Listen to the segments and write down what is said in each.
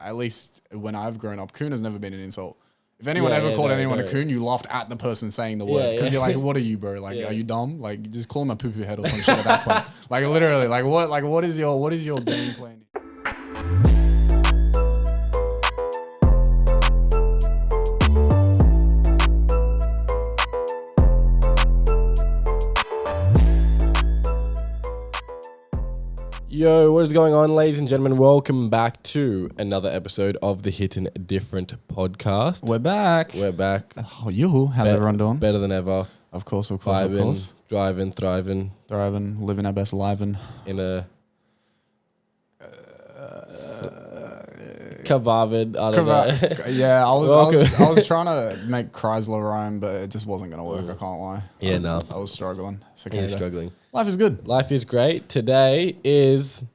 at least when I've grown up, coon has never been an insult. If anyone ever called anyone a coon, you laughed at the person saying the word because you're like, "What are you, bro? Like, are you dumb? Like, you just call him a poo-poo head or some shit at that point." Like, literally, what is your game plan? Yo, what is going on, ladies and gentlemen? Welcome back to another episode of the Hittin Different podcast. We're back. Oh, yoo-hoo. How's everyone doing? Better than ever. Of course. Driving, thriving. Living our best living. In a... kebabin. I don't know. Yeah, I was trying to make Chrysler rhyme, but it just wasn't going to work. I can't lie. Yeah, no. I was struggling. It's okay. Yeah, struggling. Life is good. Life is great. Today is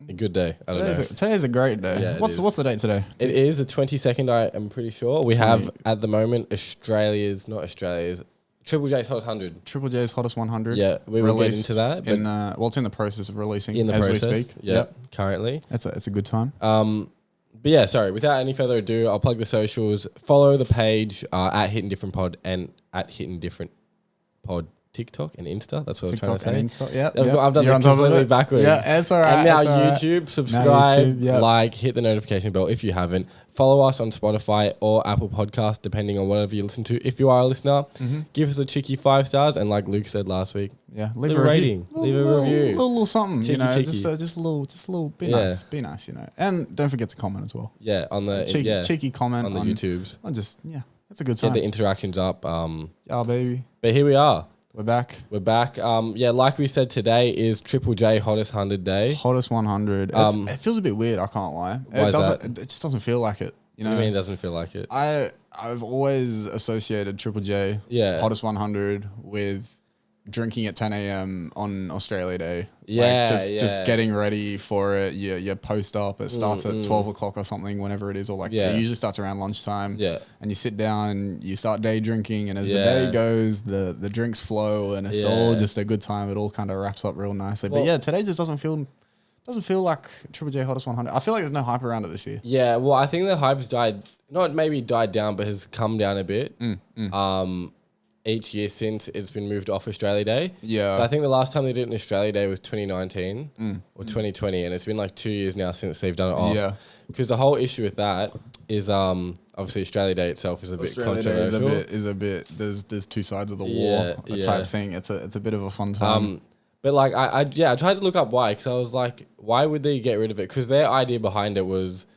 a good day. I don't know. Today's a great day. Yeah, what's the date today? It is the 22nd, I am pretty sure. We have, at the moment, Triple J's Hot 100. Triple J's Hottest 100. Yeah, we will get into that. But it's in the process of releasing as we speak. Yep, currently. It's a good time. But yeah, sorry, without any further ado, I'll plug the socials. Follow the page at Hittin Different Pod and at Hittin Different Pod TikTok and Insta. That's what I'm trying to say. And Insta, yeah. I've done it completely backwards. Yeah, it's all right. And now YouTube, subscribe, like, hit the notification bell if you haven't. Follow us on Spotify or Apple Podcasts, depending on whatever you listen to. If you are a listener, give us a cheeky 5 stars. And like Luke said last week, leave a rating, leave a review. Little something, cheeky, just a little, be nice, And don't forget to comment as well. Yeah, on the cheeky comment on the YouTubes. It's a good time. Get the interactions up. Yeah, baby. But here we are. We're back. Like we said, today is Triple J Hottest 100 Day. Hottest 100. It feels a bit weird, I can't lie. Why is that? It just doesn't feel like it. What do you mean it doesn't feel like it? I've always associated Triple J, Hottest 100, with drinking at 10 a.m. on Australia Day. Just getting ready for it. You post up. It starts at 12 o'clock or something, whenever it is, or it usually starts around lunchtime. Yeah. And you sit down and you start day drinking, and as the day goes, the drinks flow, and it's all just a good time. It all kind of wraps up real nicely. But today just doesn't feel like Triple J Hottest 100. I feel like there's no hype around it this year. Yeah, well, I think the hype's died down, but has come down a bit. Each year since it's been moved off Australia Day. Yeah. So I think the last time they did it in Australia Day was 2019 or 2020, and it's been like 2 years now since they've done it off. Yeah. Because the whole issue with that is obviously Australia Day itself is a bit controversial. Is a bit. There's two sides of the war type thing. It's a bit of a fun time. But like I tried to look up why, because I was like, why would they get rid of it? Because their idea behind it was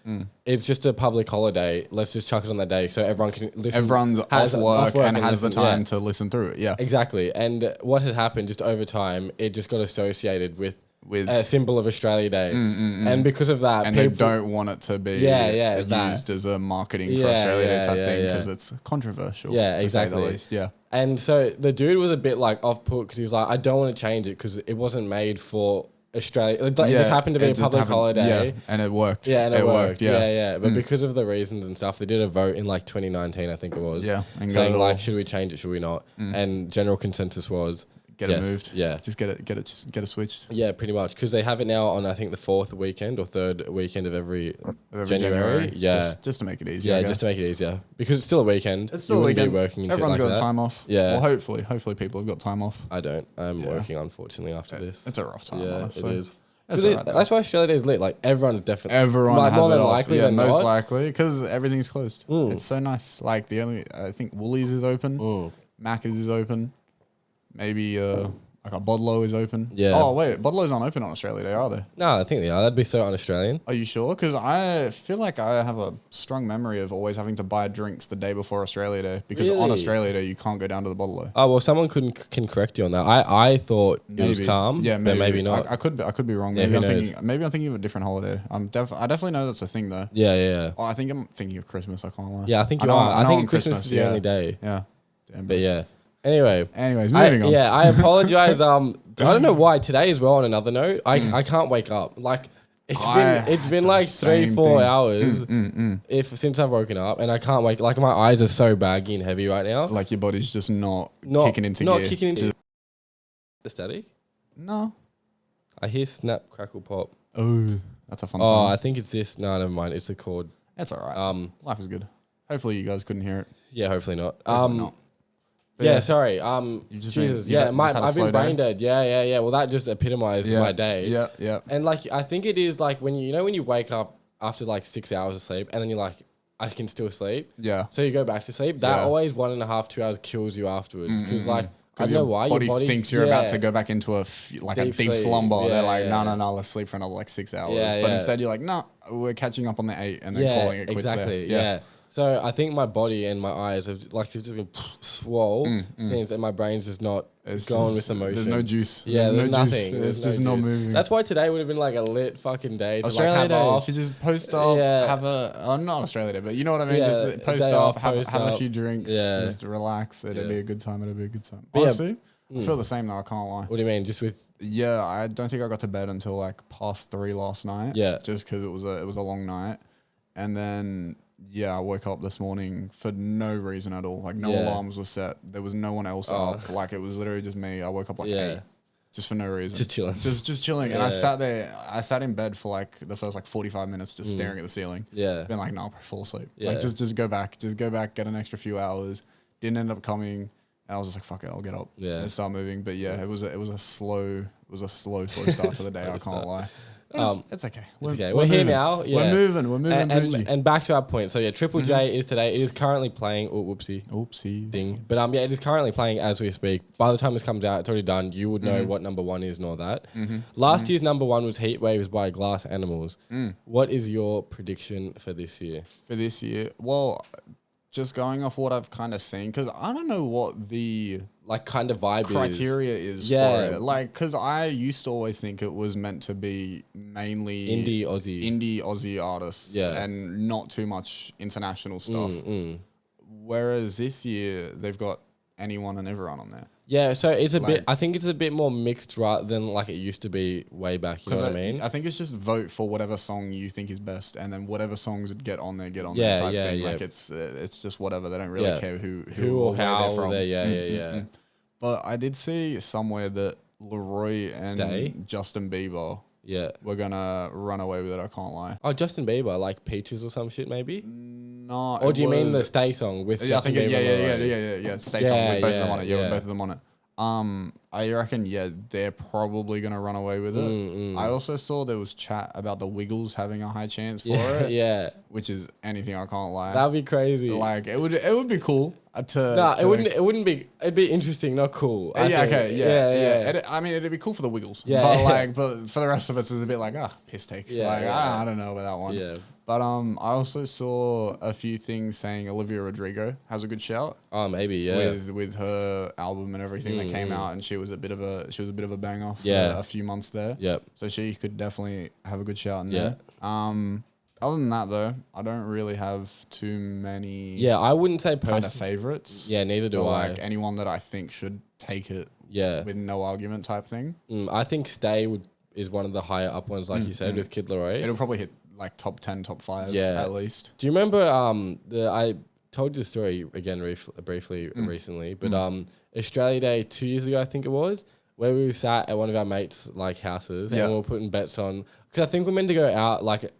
it's just a public holiday. Let's just chuck it on that day so everyone can listen. Everyone's off work and has the time to listen through it. Yeah, exactly. And what had happened just over time, it just got associated with a symbol of Australia Day, and because of that, and they don't want it to be used as a marketing for Australia Day type thing because it's controversial. Yeah, to exactly. say the least. Yeah. And so the dude was a bit like off put because he was like, I don't want to change it because it wasn't made for Australia. It just happened to be a public holiday. Yeah, and it worked. Yeah, and it worked. Yeah. But because of the reasons and stuff, they did a vote in like 2019, I think it was. Yeah. And saying like, should we change it? Should we not? And general consensus was, get it moved. Yeah. Just get it switched. Yeah, pretty much. Because they have it now on, I think, the 4th weekend or 3rd weekend of every January. Yeah. Just to make it easier. Yeah, just to make it easier. Because it's still a weekend. It's still a weekend. Be working and everyone's got time off. Yeah. Well, hopefully people have got time off. I don't. I'm working, unfortunately, after this. It's a rough time. Yeah, honestly. it is. That's why Australia Day is lit. Like, everyone has it off. Yeah, most likely. Because everything's closed. It's so nice. Like, I think Woolies is open. Macca's is open. Maybe... like a Bodlow is open. Yeah. Oh, wait. Bodlows aren't open on Australia Day, are they? No, I think they are. That'd be so un-Australian. Are you sure? Because I feel like I have a strong memory of always having to buy drinks the day before Australia Day. Because on Australia Day, you can't go down to the Bodlow. Oh, well, someone can correct you on that. I thought it was calm. Yeah, maybe not. I could be wrong. Maybe I'm thinking of a different holiday. I definitely know that's a thing, though. Yeah. Oh, I think I'm thinking of Christmas. I can't lie. Yeah, I think you are. I think Christmas is the only day. Yeah. But yeah. Anyways, moving on. Yeah, I apologize. I don't know why today as well. On another note, I can't wake up. Like it's been like 3-4 hours since I've woken up, and I can't wake. Like my eyes are so baggy and heavy right now. Like your body's just not kicking into gear. Not kicking into the static. No, I hear snap, crackle, pop. Oh, that's a fun time. Oh, I think it's this. No, never mind. It's a chord. That's all right. Life is good. Hopefully you guys couldn't hear it. Yeah, hopefully not. Hopefully not. Yeah, sorry. Jesus. I've been brain dead. Yeah. Well, that just epitomized my day. Yeah. And like, I think it is like when you wake up after like 6 hours of sleep, and then you're like, I can still sleep. Yeah. So you go back to sleep. That always 1.5, 2 hours kills you afterwards because like. I don't know why your body thinks you're about to go back into a deep slumber. Yeah, They're like, no, let's sleep for another like 6 hours. But instead you're like, no, we're catching up on the 8 and then calling it quits exactly, there. Yeah. So I think my body and my eyes have like they've just been swole since, and my brain's just not going with the motion. There's no juice. Yeah, there's nothing. It's just not moving. That's why today would have been like a lit fucking day. To Australia like have Day. off. You just post off, have not Australia Day, but you know what I mean. Just post off, have a few drinks, just relax. It'll be a good time. Honestly, I feel the same though. I can't lie. What do you mean? Just with? Yeah, I don't think I got to bed until like past 3 last night. Yeah, just because it was a long night, and then. Yeah, I woke up this morning for no reason at all. Like no alarms were set. There was no one else up. Like it was literally just me. I woke up like 8, just for no reason. Just chilling. Just chilling. And I sat there. I sat in bed for like the first like 45 minutes, just staring at the ceiling. Yeah. Been like, no, I'll fall asleep. Yeah. Like just go back, get an extra few hours. Didn't end up coming. And I was just like, fuck it, I'll get up and start moving. But yeah, it was a slow start to the day. I can't lie. It's okay. We're here now. Yeah. We're moving. And back to our point. So yeah, Triple J is today. It is currently playing. Oopsie thing. But it is currently playing as we speak. By the time this comes out, it's already done. You would know what number 1 is and all that. Last year's number 1 was Heat Waves by Glass Animals. What is your prediction for this year? Well, just going off what I've kind of seen, because I don't know what the like kind of vibe criteria is for it. Like, because I used to always think it was meant to be mainly indie Aussie artists and not too much international stuff. Whereas this year they've got anyone and everyone on there. Yeah, so it's a bit. I think it's a bit more mixed, right, than like it used to be way back. You know what I mean? I think it's just vote for whatever song you think is best, and then whatever songs would get on there type thing. Like it's just whatever. They don't really care who or how they're from. Yeah. But I did see somewhere that Leroy and Justin Bieber we're gonna run away with it. I can't lie. Oh, Justin Bieber, like Peaches or some shit, maybe. No. Or do you mean the Stay song with Justin Bieber? Yeah. Stay song with both of them on it. Yeah, with both of them on it. I reckon, they're probably gonna run away with it. I also saw there was chat about the Wiggles having a high chance for it. Yeah. Which is anything, I can't lie. That'd be crazy. Like it would be cool. It wouldn't be. It'd be interesting, not cool. Yeah. I mean, it'd be cool for the Wiggles. Yeah. But for the rest of it, it's a bit like piss take. I don't know about that one. Yeah. But I also saw a few things saying Olivia Rodrigo has a good shout. Oh, maybe with her album and everything that came out, and she was a bit of a banger for a few months there. Yep. So she could definitely have a good shout in there. Other than that, though, I don't really have too many. Yeah, I wouldn't say kind of favorites. Yeah, neither do I. Like anyone that I think should take it. Yeah. With no argument type thing. I think Stay is one of the higher up ones, like you said, with Kid Laroi. It'll probably hit like top 10, top 5 at least. Do you remember I told you the story again briefly recently, but Australia Day 2 years ago, I think it was, where we sat at one of our mates' like houses and we were putting bets on, because I think we're meant to go out like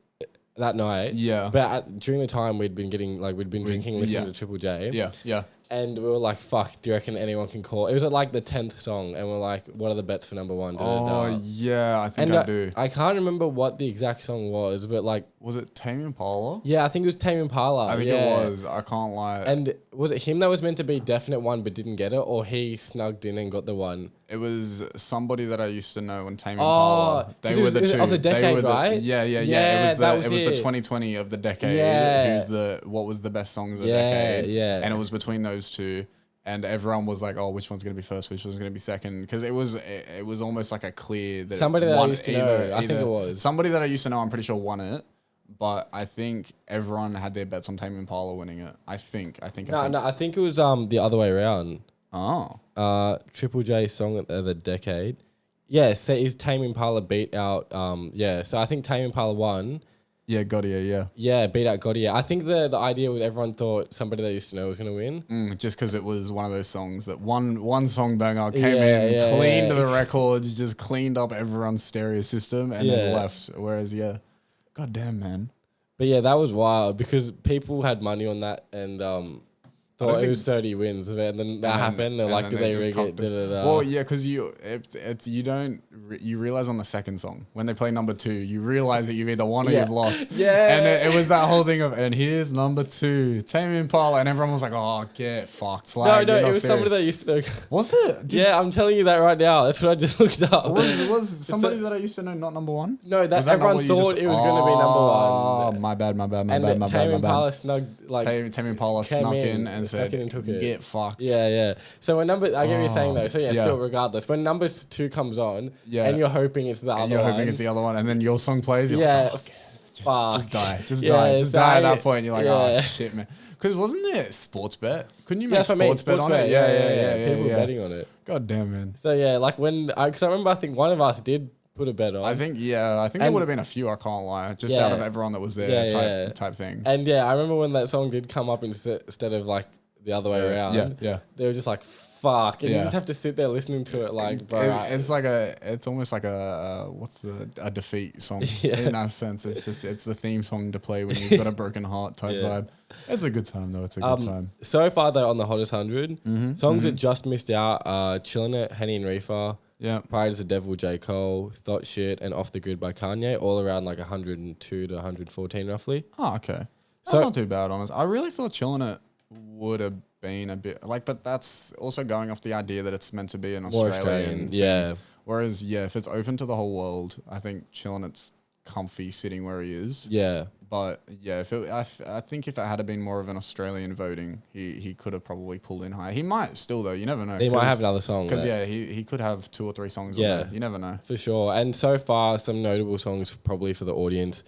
that night. Yeah. But during the time we'd been drinking, listening to Triple J. Yeah. Yeah. And we were like, fuck, do you reckon anyone can call? It was at like the 10th song. And we're like, what are the bets for number 1? Yeah, I think I do. I can't remember what the exact song was, but like... Was it Tame Impala? Yeah, I think it was Tame Impala. I think it was. I can't lie. And was it him that was meant to be definite 1 but didn't get it? Or he snugged in and got the 1? It was somebody that I used to know in Tame Impala. They were the two. Of the decade, right? Yeah. It was the 2020 of the decade. Yeah. What was the best songs of the decade? Yeah. And it was between those two. And everyone was like, "Oh, which one's gonna be first? Which one's gonna be second?" Because it was almost like a clear that somebody that I used to know. I think it was somebody that I used to know. I'm pretty sure won it, but I think everyone had their bets on Tame Impala winning it. I think. I think it was the other way around. Oh. Triple J song of the decade. Yeah, so is Tame Impala beat out? So I think Tame Impala won. Yeah, Gaudier, yeah. Yeah, beat out Gaudier. I think the idea was everyone thought somebody they used to know was going to win. Just because it was one of those songs that one song banger came in, cleaned the records, just cleaned up everyone's stereo system and then left. Whereas, God damn, man. But yeah, that was wild because people had money on that and thought it was 30 wins, and then that happened. They're like, did they rig it? Well, yeah, because you realize on the second song when they play number 2, you realize that you've either won or you've lost. Yeah, and it was that whole thing of, and here's number 2, Tame Impala, and everyone was like, oh, get fucked. Like, no, it was somebody that used to know. Was it? Yeah, I'm telling you that right now. That's what I just looked up. Was somebody that I used to know not number 1? No, that everyone thought it was going to be number 1. Oh, my bad. Tame Impala snuck Tame Impala snuck in and said, and took it. Get fucked. Yeah. So when I get what you're saying though. So still regardless, when number 2 comes on, and you're hoping it's the other one. You're hoping it's the other one, and then your song plays. You're like, just die. Just die at that point. You're like, oh shit, man. Because wasn't there sports bet? Couldn't you make sports bet on it? Yeah. People were betting on it. God damn, man. So yeah, like because I remember I think one of us did put a bet on. I think there would have been a few, I can't lie. Just out of everyone that was there type thing. And I remember when that song did come up instead of like the other way around. Yeah. They were just like, fuck. And you just have to sit there listening to it like, bro. It's almost like a defeat song in that sense. It's the theme song to play when you've got a broken heart type vibe. It's a good time though. It's a good time. So far though on the Hottest 100, songs that just missed out are Chillin' It, Henny and Reefer. Yeah. Pride is the Devil, J. Cole, Thought Shit, and Off the Grid by Kanye, all around like 102 to 114 roughly. Oh, okay. That's not too bad, honest. I really thought Chillin' It would have been a bit like, but that's also going off the idea that it's meant to be an Australian thing. Whereas, if it's open to the whole world, I think Chillin' It's comfy sitting where he is. Yeah. But I think if it had been more of an Australian voting, he could have probably pulled in higher. He might still though. You never know. He might have another song. Because he could have 2 or 3 songs. Yeah, on there. You never know for sure. And so far, some notable songs probably for the audience.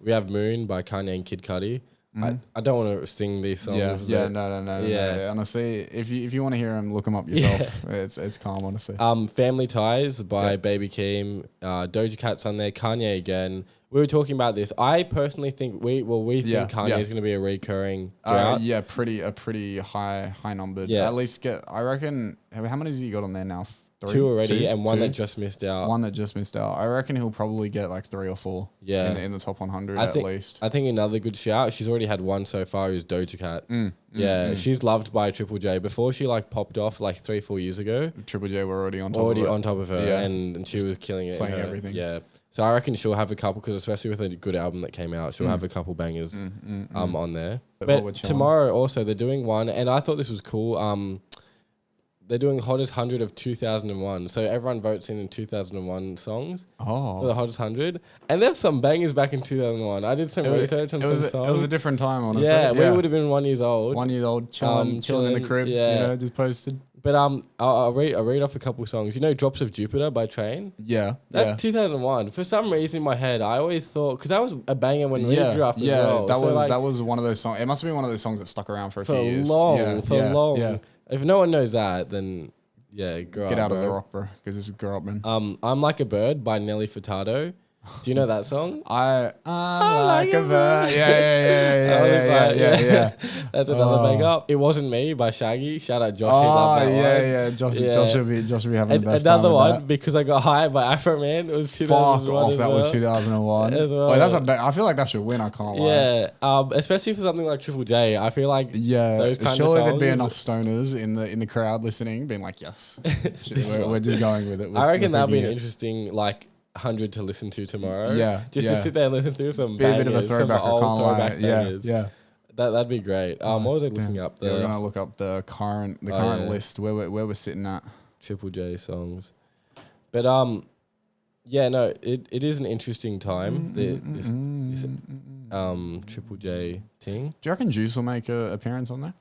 We have Moon by Kanye and Kid Cudi. I don't want to sing these songs. No. Honestly, if you want to hear them, look them up yourself. It's calm, honestly. Family Ties by Baby Keem. Doja Cat's on there. Kanye again. We were talking about this. I personally think think Kanye is going to be a recurring drought. A pretty high numbered. Yeah. At least I reckon. How many has he got on there now? 3? 2 already, and one that just missed out. I reckn he'll probably get like 3 or 4. Yeah. In the top 100 at least. I think another good shout. She's already had one so far. Is Doja Cat. She's loved by Triple J. Before she like popped off like 3-4 years ago. Triple J were already on top of her, and she was killing it, playing everything. Yeah. So I reckon she'll have a couple, because especially with a good album that came out, she'll have a couple bangers on there. But tomorrow also they're doing one, and I thought this was cool. They're doing Hottest 100 of 2001. So everyone votes in 2001 songs for the Hottest 100. And they have some bangers back in 2001. I did some research on some songs. It was a different time, honestly. Yeah, we would have been 1 year old. 1 year old, chilling in the crib, just posted. But I'll read off a couple songs. You know Drops of Jupiter by Train? Yeah. That's 2001. For some reason in my head, I always thought, because that was a banger when we grew up as well. That was one of those songs. It must have been one of those songs that stuck around for a few years. For long. Yeah. If no one knows that, then grow up. Get out of the rock, bro, because this is grow up, man. I'm Like a Bird by Nelly Furtado. Do you know that song? I'm like a bird. Yeah. That's another bang up. It Wasn't Me by Shaggy. Shout out Josh. Josh will be having the best another time one, that. Because I Got High by Afro Man. It was 2001. Fuck off, that was 2001 as well. I feel like that should win. I can't lie. Yeah, especially for something like Triple J. I feel like those kind of songs. Surely there'd be enough stoners in the crowd listening, being like, yes, we're just going with it. I reckon that'd be an interesting 100 to listen to tomorrow. Just to sit there and listen through some bangers, a bit of a throwback, some old throwback bangers. Yeah. That'd be great. What was I looking up? We're gonna look up the current list where we're sitting at. Triple J songs, but it is an interesting time. This Triple J thing. Do you reckon Juice will make an appearance on there?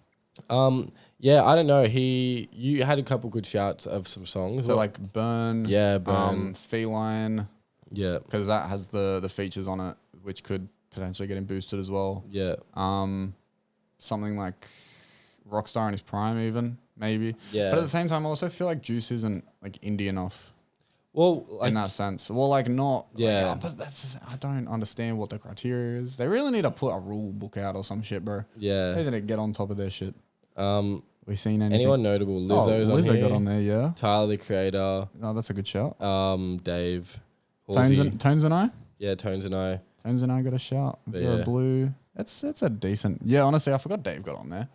I don't know. You had a couple good shouts of some songs. So like Burn. Yeah, Burn. Feline. Yeah. Because that has the features on it, which could potentially get him boosted as well. Yeah. Something like Rockstar in his prime even, maybe. Yeah. But at the same time, I also feel like Juice isn't like indie enough. Well, in that sense. Well, like not. Yeah. But I don't understand what the criteria is. They really need to put a rule book out or some shit, bro. Yeah. They need to get on top of their shit. We seen anything? Anyone notable? Lizzo's on here. Lizzo got on there, yeah. Tyler, the Creator. No, that's a good shout. Dave. Tones and I? Yeah, Tones and I. Tones and I got a shout. Blue. It's a decent. Yeah, honestly, I forgot Dave got on there.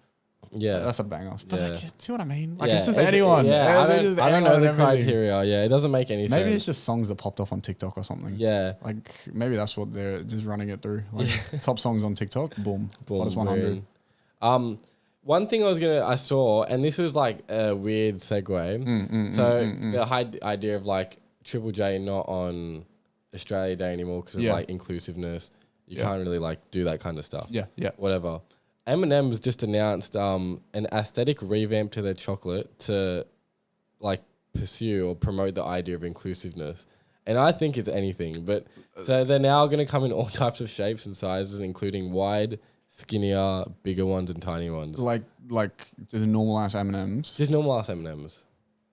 Yeah, that's a banger. But like, see what I mean? Like, it's just anyone. Yeah, I don't know the criteria. Yeah, it doesn't make any sense. Maybe it's just songs that popped off on TikTok or something. Yeah, like maybe that's what they're just running it through. Like top songs on TikTok, boom, hottest 100. One thing I saw, and this was like a weird segue. The idea of like Triple J not on Australia Day anymore because of like inclusiveness. You can't really like do that kind of stuff. Yeah. Whatever. M&M's just announced an aesthetic revamp to their chocolate to like pursue or promote the idea of inclusiveness. And I think it's anything, but so they're now going to come in all types of shapes and sizes, including wide, skinnier, bigger ones and tiny ones. Like the normal ass M&Ms. Just normal ass M&Ms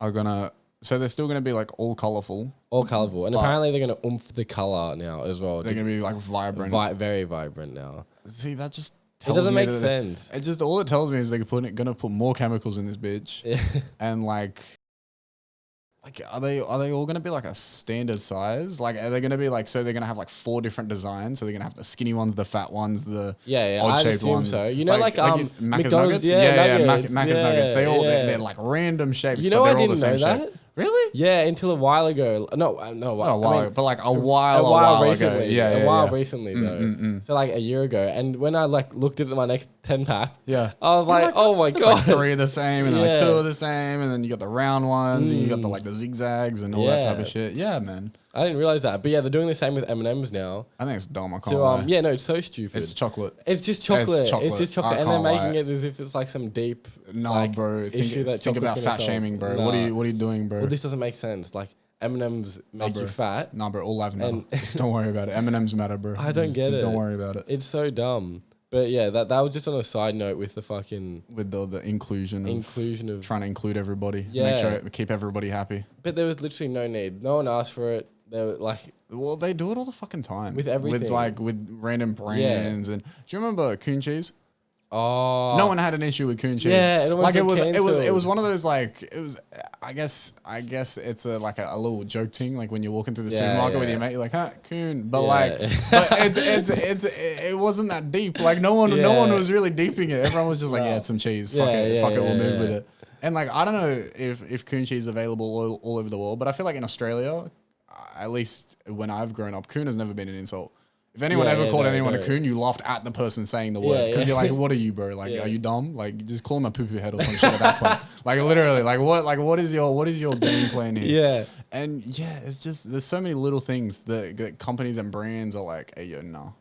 are gonna. So they're still gonna be like all colorful. And apparently they're gonna oomph the color now as well. They're gonna be like vibrant, very vibrant now. See, that just it doesn't make sense. It just all it tells me is they're gonna put more chemicals in this bitch, and like are they all gonna be like a standard size? Like are they gonna be like so they're gonna have like 4 different designs? So they're gonna have the skinny ones, the fat ones, the odd shaped ones. So you know like Macca's McDonald's, Macca's Nuggets. They're like random shapes. You know, but I they're all the didn't know same that. Shape. Really? Yeah, until a while ago. No, not a while ago, but like a while recently. Ago. A while recently though. So like a year ago, and when I like looked at my next 10-pack, I was like, oh my god, like 3 are the same, and then like 2 are the same, and then you got the round ones, and you got the zigzags and all that type of shit. Yeah, man. I didn't realize that, but yeah, they're doing the same with M&Ms now. I think it's dumb. I can't lie. Yeah, no, it's so stupid. It's chocolate. It's just chocolate. It's just chocolate, and they're making it as if it's like some deep. No, like, bro. Think about fat shaming, bro. Nah. What are you doing, bro? Well, this doesn't make sense. Like M&Ms make you fat. No, bro. All lives matter. Just don't worry about it. M&Ms matter, bro. I don't get it. Just don't worry about it. It's so dumb. But yeah, that was just on a side note with the fucking with the inclusion of trying to include everybody. Yeah. Make sure keep everybody happy. But there was literally no need. No one asked for it. They were like, well, they do it all the fucking time with everything, with random brands. And do you remember Coon Cheese? Oh, no one had an issue with Coon Cheese. Yeah, it was one of those like it was. I guess it's a little joke thing. Like when you're walking through the supermarket with your mate, you're like, "Huh, Coon," but it wasn't that deep. Like no one was really deeping it. Everyone was just like, "Yeah, it's some cheese. Fuck it, we'll move with it." And like I don't know if Coon Cheese is available all over the world, but I feel like in Australia, at least when I've grown up, Coon has never been an insult. If anyone ever called anyone a coon, you laughed at the person saying the word because you're like, "What are you, bro? Like, are you dumb? Like, just call him a poo-poo head or some shit at that point." Like, literally, what is your game plan here? Yeah, and it's just there's so many little things that companies and brands are like, "Hey, no,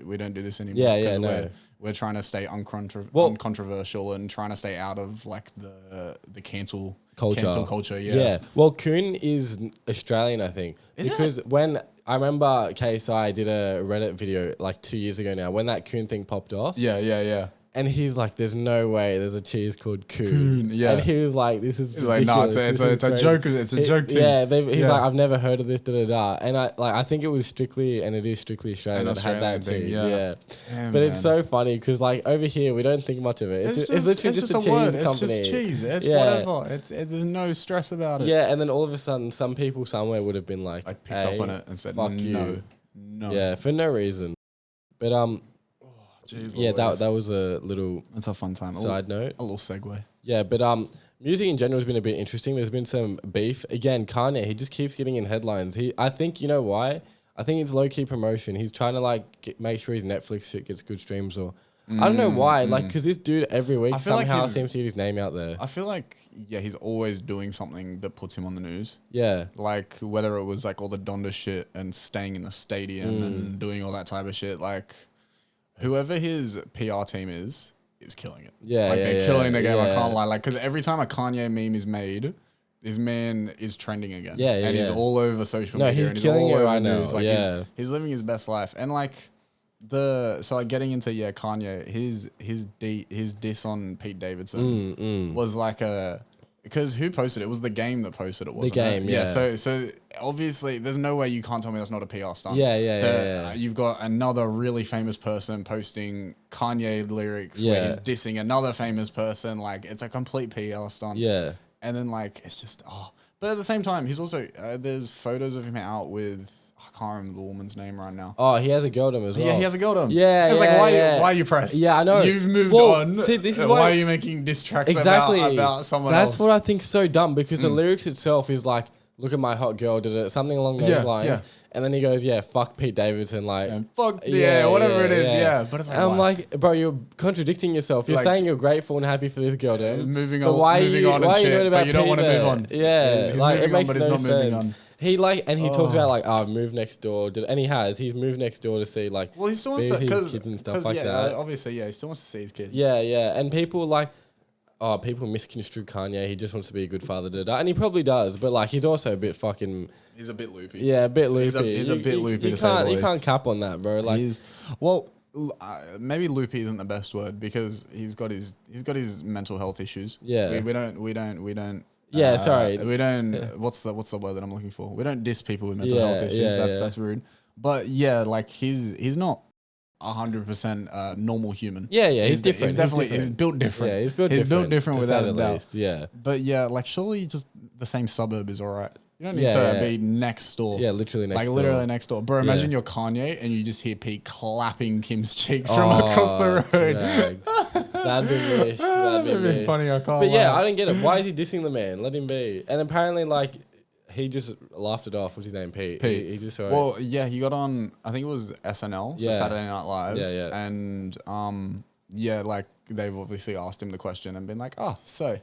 we don't do this anymore." No. We're trying to stay uncontroversial and trying to stay out of like the cancel culture. Yeah. Well, Coon is Australian, I think, because when I remember KSI did a Reddit video like 2 years ago now when that Coon thing popped off. Yeah. And he's like, "There's no way there's a cheese called Coon." Yeah. And he was like, "This is ridiculous." Like, "No, it's a joke. It's a joke team." Yeah. He's like, "I've never heard of this." And I think it was strictly Australian that had that thing. Yeah. Damn, but it's so funny because like over here we don't think much of it. It's literally just a cheese company. It's just cheese. It's whatever. There's no stress about it. Yeah. And then all of a sudden, some people somewhere would have been like, picked up on it and said, "Fuck you." No. Yeah, for no reason. But Jeez, that was a little. That's a fun time. Side note, a little segue. Yeah, but music in general has been a bit interesting. There's been some beef again. Kanye, he just keeps getting in headlines. I think you know why. I think it's low key promotion. He's trying to make sure his Netflix shit gets good streams or. I don't know why, because this dude every week somehow seems to get his name out there. I feel like, he's always doing something that puts him on the news. Yeah. Like, whether it was, like, all the Donda shit and staying in the stadium and doing all that type of shit, like, whoever his PR team is killing it. Yeah, like, they're killing the game, I can't lie. Like, because every time a Kanye meme is made, this man is trending again. And he's all over social media. He's killing it right now. Like, he's living his best life. And, like... getting into Kanye, his diss on Pete Davidson was like because who posted it? It was the game that posted it, wasn't it? Yeah. So obviously there's no way you can't tell me that's not a PR stunt. Yeah. You've got another really famous person posting Kanye lyrics where he's dissing another famous person. Like it's a complete PR stunt. Yeah. And then it's just But at the same time, he's also there's photos of him out with. I can't remember the woman's name right now. Oh, he has a girldom as well. Yeah, he has a girldom. Yeah, it's yeah, like, why are you pressed? Yeah, I know. You've moved on. See, this is why are you making diss tracks about someone else? That's what I think's so dumb because the lyrics itself is like, look at my hot girl, did it, something along those lines. Yeah. And then he goes, yeah, fuck Pete Davidson, like. And fuck, whatever it is, But it's like, I'm like, bro, you're contradicting yourself. You're like, saying you're grateful and happy for this girl, moving on, moving on and shit, but you don't want to move on. Yeah, he's like, moving on, but he's not moving on. He talks about like, I've moved next door, and he has. He's moved next door to see like, well, he still wants to, kids and stuff like that. Obviously, he still wants to see his kids. Yeah, and people like, people misconstrue Kanye. He just wants to be a good father, and he probably does. But like, he's also a bit fucking. He's a bit loopy. Yeah, a bit loopy. He's a bit loopy. You can't cap on that, bro. Like, maybe loopy isn't the best word because he's got his mental health issues. Yeah, we don't. Yeah, sorry. We don't. What's the word that I'm looking for? We don't diss people with mental health issues. That's rude. But yeah, like he's not 100% normal human. Yeah, he's different. He's built different. Yeah, he's built different without a doubt. Yeah. But yeah, like surely just the same suburb is alright. You don't need to be next door. Yeah, literally next door. Like literally next door. Bro, imagine you're Kanye and you just hear Pete clapping Kim's cheeks from across the road. That'd be wish. That'd be funny. I can't. But yeah, I don't get it. Why is he dissing the man? Let him be. And apparently, like, he just laughed it off. What's his name? Pete. He just Well, yeah, he got on. I think it was SNL, so Saturday Night Live. Yeah. And like they've obviously asked him the question and been like, so.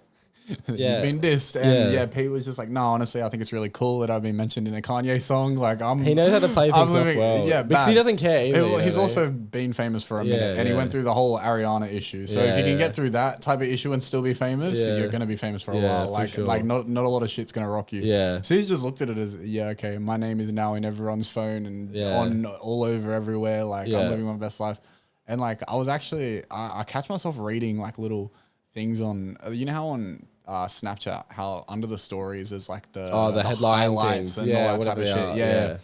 You've been dissed, and Pete was just like, no, honestly, I think it's really cool that I've been mentioned in a Kanye song. Like, he knows how to play things off well. Yeah, because he doesn't care either. He's also been famous for a minute, and he went through the whole Ariana issue. So if you can get through that type of issue and still be famous, you're gonna be famous for a while. Like not a lot of shit's gonna rock you. Yeah. So he's just looked at it as, okay, my name is now in everyone's phone and on all over everywhere. Like I'm living my best life, and like I was actually I catch myself reading like little things on how on Snapchat, how under the stories is like the headline highlights things. and all that type of shit. Yeah.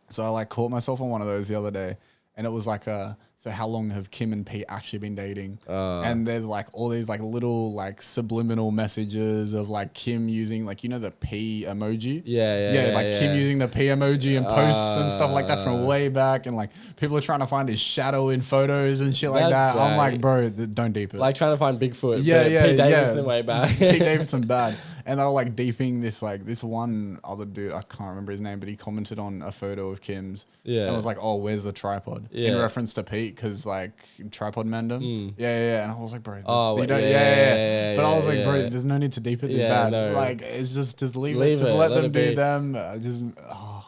So I like caught myself on one of those the other day, and it was like, so how long have Kim and Pete actually been dating? And there's like all these like little like subliminal messages of like Kim using like, the P emoji. Kim using the P emoji in posts and stuff like that from way back. And like people are trying to find his shadow in photos and shit like that. I'm like, bro, don't deep it. Like trying to find Bigfoot. Pete Davidson way back. Pete Davidson bad. And they were like deeping this one other dude, I can't remember his name, but he commented on a photo of Kim's. Yeah. And was like, oh, where's the tripod? In reference to Pete, because like tripod mandem. Yeah. And I was like, bro, But I was like, bro, there's no need to deep it this bad. No. Like, it's just leave it. Just let them do them.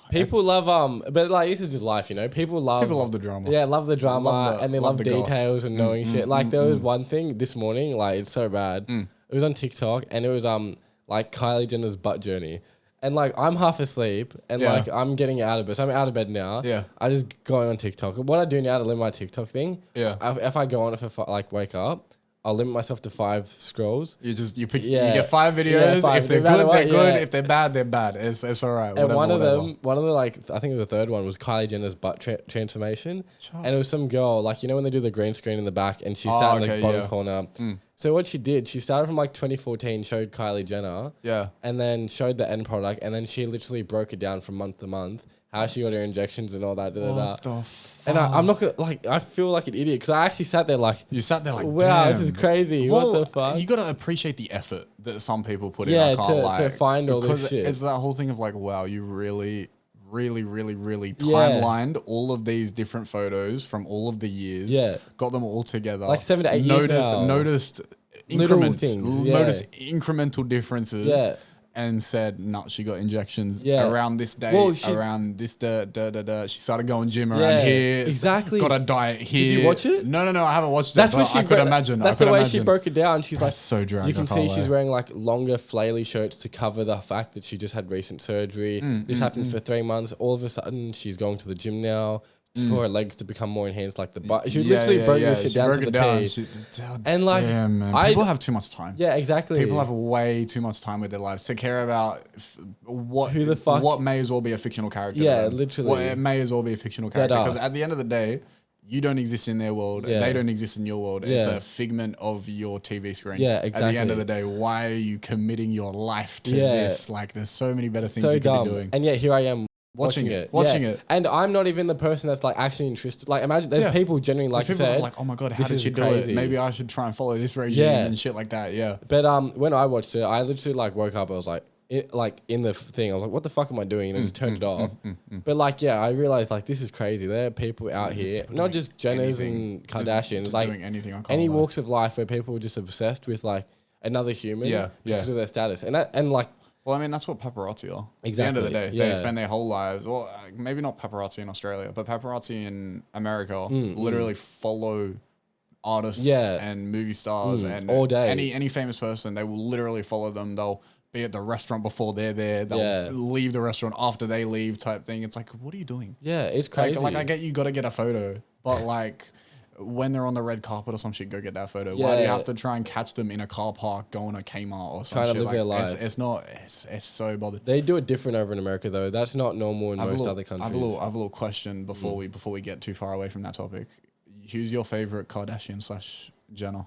People love but like this is just life, People love the drama. Yeah, love the drama and they love the details and knowing shit. Like there was one thing this morning, like it's so bad. It was on TikTok and it was like Kylie Jenner's butt journey. And like I'm half asleep and like I'm getting out of bed. So I'm out of bed now. Yeah. I just go on TikTok. What I do now to limit my TikTok thing. Yeah. If I go on it for like wake up, I'll limit myself to 5 scrolls. You get 5 videos. If they're good, they're good. If they're bad, they're bad. It's all right. And one of the like I think it was the third one was Kylie Jenner's butt transformation. And it was some girl like when they do the green screen in the back and she sat in the bottom corner. So what she did, she started from like 2014, showed Kylie Jenner. Yeah. And then showed the end product. And then she literally broke it down from month to month. How she got her injections and all that. What the fuck? And I'm not gonna like. I feel like an idiot because I actually sat there like. You sat there like, wow, damn. This is crazy. Well, what the fuck? You gotta appreciate the effort that some people put in. I can't lie. To find all this shit. It's that whole thing of like, wow, you really timelined all of these different photos from all of the years. Yeah. Got them all together. Like 7 to 8 years now. Noticed increments. Noticed incremental differences. Yeah. And said, no, she got injections around this day, around this She started going gym around here. Exactly. Got a diet here. Did you watch it? No, I haven't watched it. I could imagine. That's the way she broke it down. She's like, so dragged. You can see she's wearing like longer flaily shirts to cover the fact that she just had recent surgery. This happened for 3 months. All of a sudden, she's going to the gym now. For her legs to become more enhanced, like the butt. She literally broke this shit down to the T. And like, damn, man. People have too much time. Yeah, exactly. People have way too much time with their lives to care about what may as well be a fictional character. Yeah, literally. It may as well be a fictional character because at the end of the day, you don't exist in their world, and they don't exist in your world. It's a figment of your TV screen. Yeah, exactly. At the end of the day, why are you committing your life to this? Like, there's so many better things you could be doing. And yet here I am watching it. And I'm not even the person that's like actually interested. Like, imagine there's people genuinely, like you said, like, oh my God, how did she do it? Maybe I should try and follow this regime and shit like that. Yeah. But when I watched it, I literally like woke up. I was like, in the thing, I was like, what the fuck am I doing? And I just turned it off. But like, I realized like, this is crazy. There are people out here, not just Jenners and Kardashians, just like doing anything on any walks of life where people are just obsessed with like another human because of their status. And like, well, I mean, that's what paparazzi are. Exactly. At the end of the day, they spend their whole lives, well, maybe not paparazzi in Australia, but paparazzi in America literally follow artists and movie stars and all day. Any famous person, they will literally follow them. They'll be at the restaurant before they're there. They'll leave the restaurant after they leave type thing. It's like, what are you doing? Yeah, it's crazy. Like I get you got to get a photo, but like when they're on the red carpet or some shit, go get that photo. Why do you have to try and catch them in a car park going to Kmart or some shit? Trying to live their life. It's so bothered. They do it different over in America though. That's not normal in most other countries. I have a little question before we get too far away from that topic. Who's your favorite Kardashian / Jenner?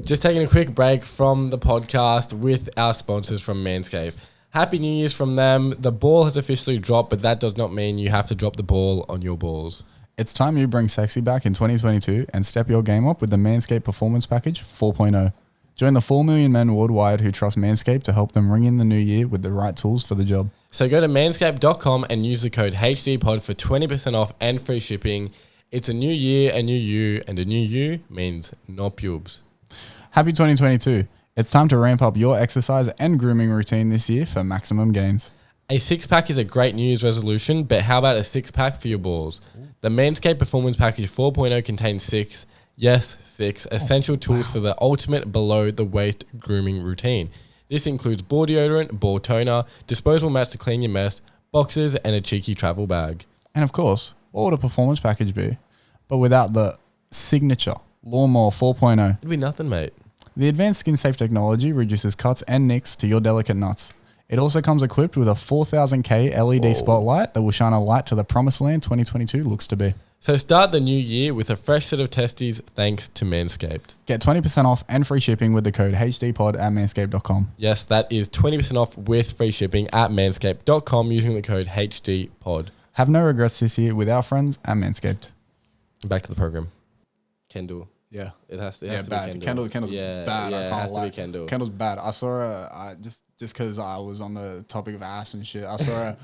Just taking a quick break from the podcast with our sponsors from Manscaped. Happy New Year's from them. The ball has officially dropped, but that does not mean you have to drop the ball on your balls. It's time you bring sexy back in 2022 and step your game up with the Manscaped Performance Package 4.0. Join the 4 million men worldwide who trust Manscaped to help them ring in the new year with the right tools for the job. So go to manscaped.com and use the code HDPOD for 20% off and free shipping. It's a new year, a new you, and a new you means no pubes. Happy 2022. It's time to ramp up your exercise and grooming routine this year for maximum gains. A six-pack is a great New Year's resolution, but how about a six-pack for your balls? The Manscaped Performance Package 4.0 contains six essential tools for the ultimate below-the-waist grooming routine. This includes ball deodorant, ball toner, disposable mats to clean your mess, boxers, and a cheeky travel bag. And of course, what would a performance package be? But without the signature Lawnmower 4.0. It'd be nothing, mate. The advanced skin-safe technology reduces cuts and nicks to your delicate nuts. It also comes equipped with a 4000K LED spotlight that will shine a light to the promised land 2022 looks to be. So start the new year with a fresh set of testes thanks to Manscaped. Get 20% off and free shipping with the code HDPOD at manscaped.com. Yes, that is 20% off with free shipping at manscaped.com using the code HDPOD. Have no regrets this year with our friends at Manscaped. Back to the program. Kendall. Yeah. It has to be bad. Kendall's bad. I can't lie. Kendall's bad. I saw her just because I was on the topic of ass and shit. I saw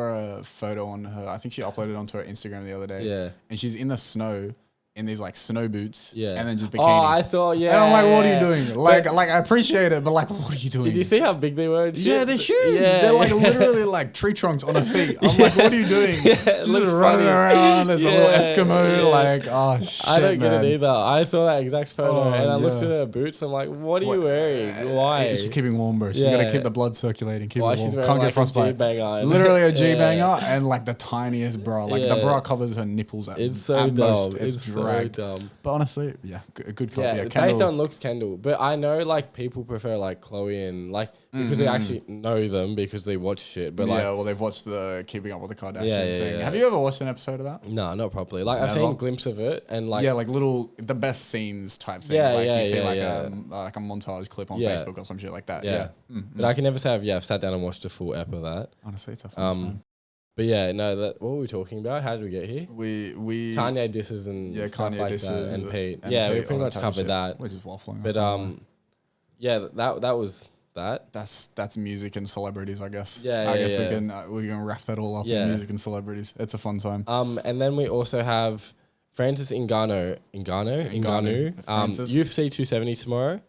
a photo on her. I think she uploaded onto her Instagram the other day. Yeah. And she's in the snow in these like snow boots. Yeah. And then just bikini. Oh, I saw. Yeah. And I'm like, what are you doing? Like I appreciate it, but like, what are you doing? Did you see how big they were? Yeah, they're huge. Yeah. They're like literally like tree trunks on her feet. I'm like, what are you doing? She's just running around as a little Eskimo. Yeah. Like, oh shit, I don't get it either. I saw that exact photo and I looked at her boots. I'm like, what are you wearing? Why? She's keeping warm, bro. She's got to keep the blood circulating. Keep it warm. She's Can't get frostbite. Literally a G-banger and like the tiniest bra. Like the bra covers her nipples at It's so dumb. Most. It's dragged. So dumb. But honestly, yeah, a good copy. Yeah, based on looks, Kendall. But I know like people prefer like Chloe and like because they actually know them because they watch shit. But well, they've watched the Keeping Up with the Kardashians thing. Have you ever watched an episode of that? No, not properly. Like I've seen a glimpse of it and like like little the best scenes type thing. You see like a montage clip on Facebook or some shit like that. Yeah. But I can never say I've sat down and watched a full ep of that. Honestly, it's a fun time. But yeah, no, what were we talking about? How did we get here? We Kanye disses and stuff Kanye like disses that, and Pete. And we pretty much covered that. We're just waffling. But that was that. That's music and celebrities, I guess. I guess we can wrap that all up in music and celebrities. It's a fun time. And then we also have Francis Ngannou. UFC 270 tomorrow.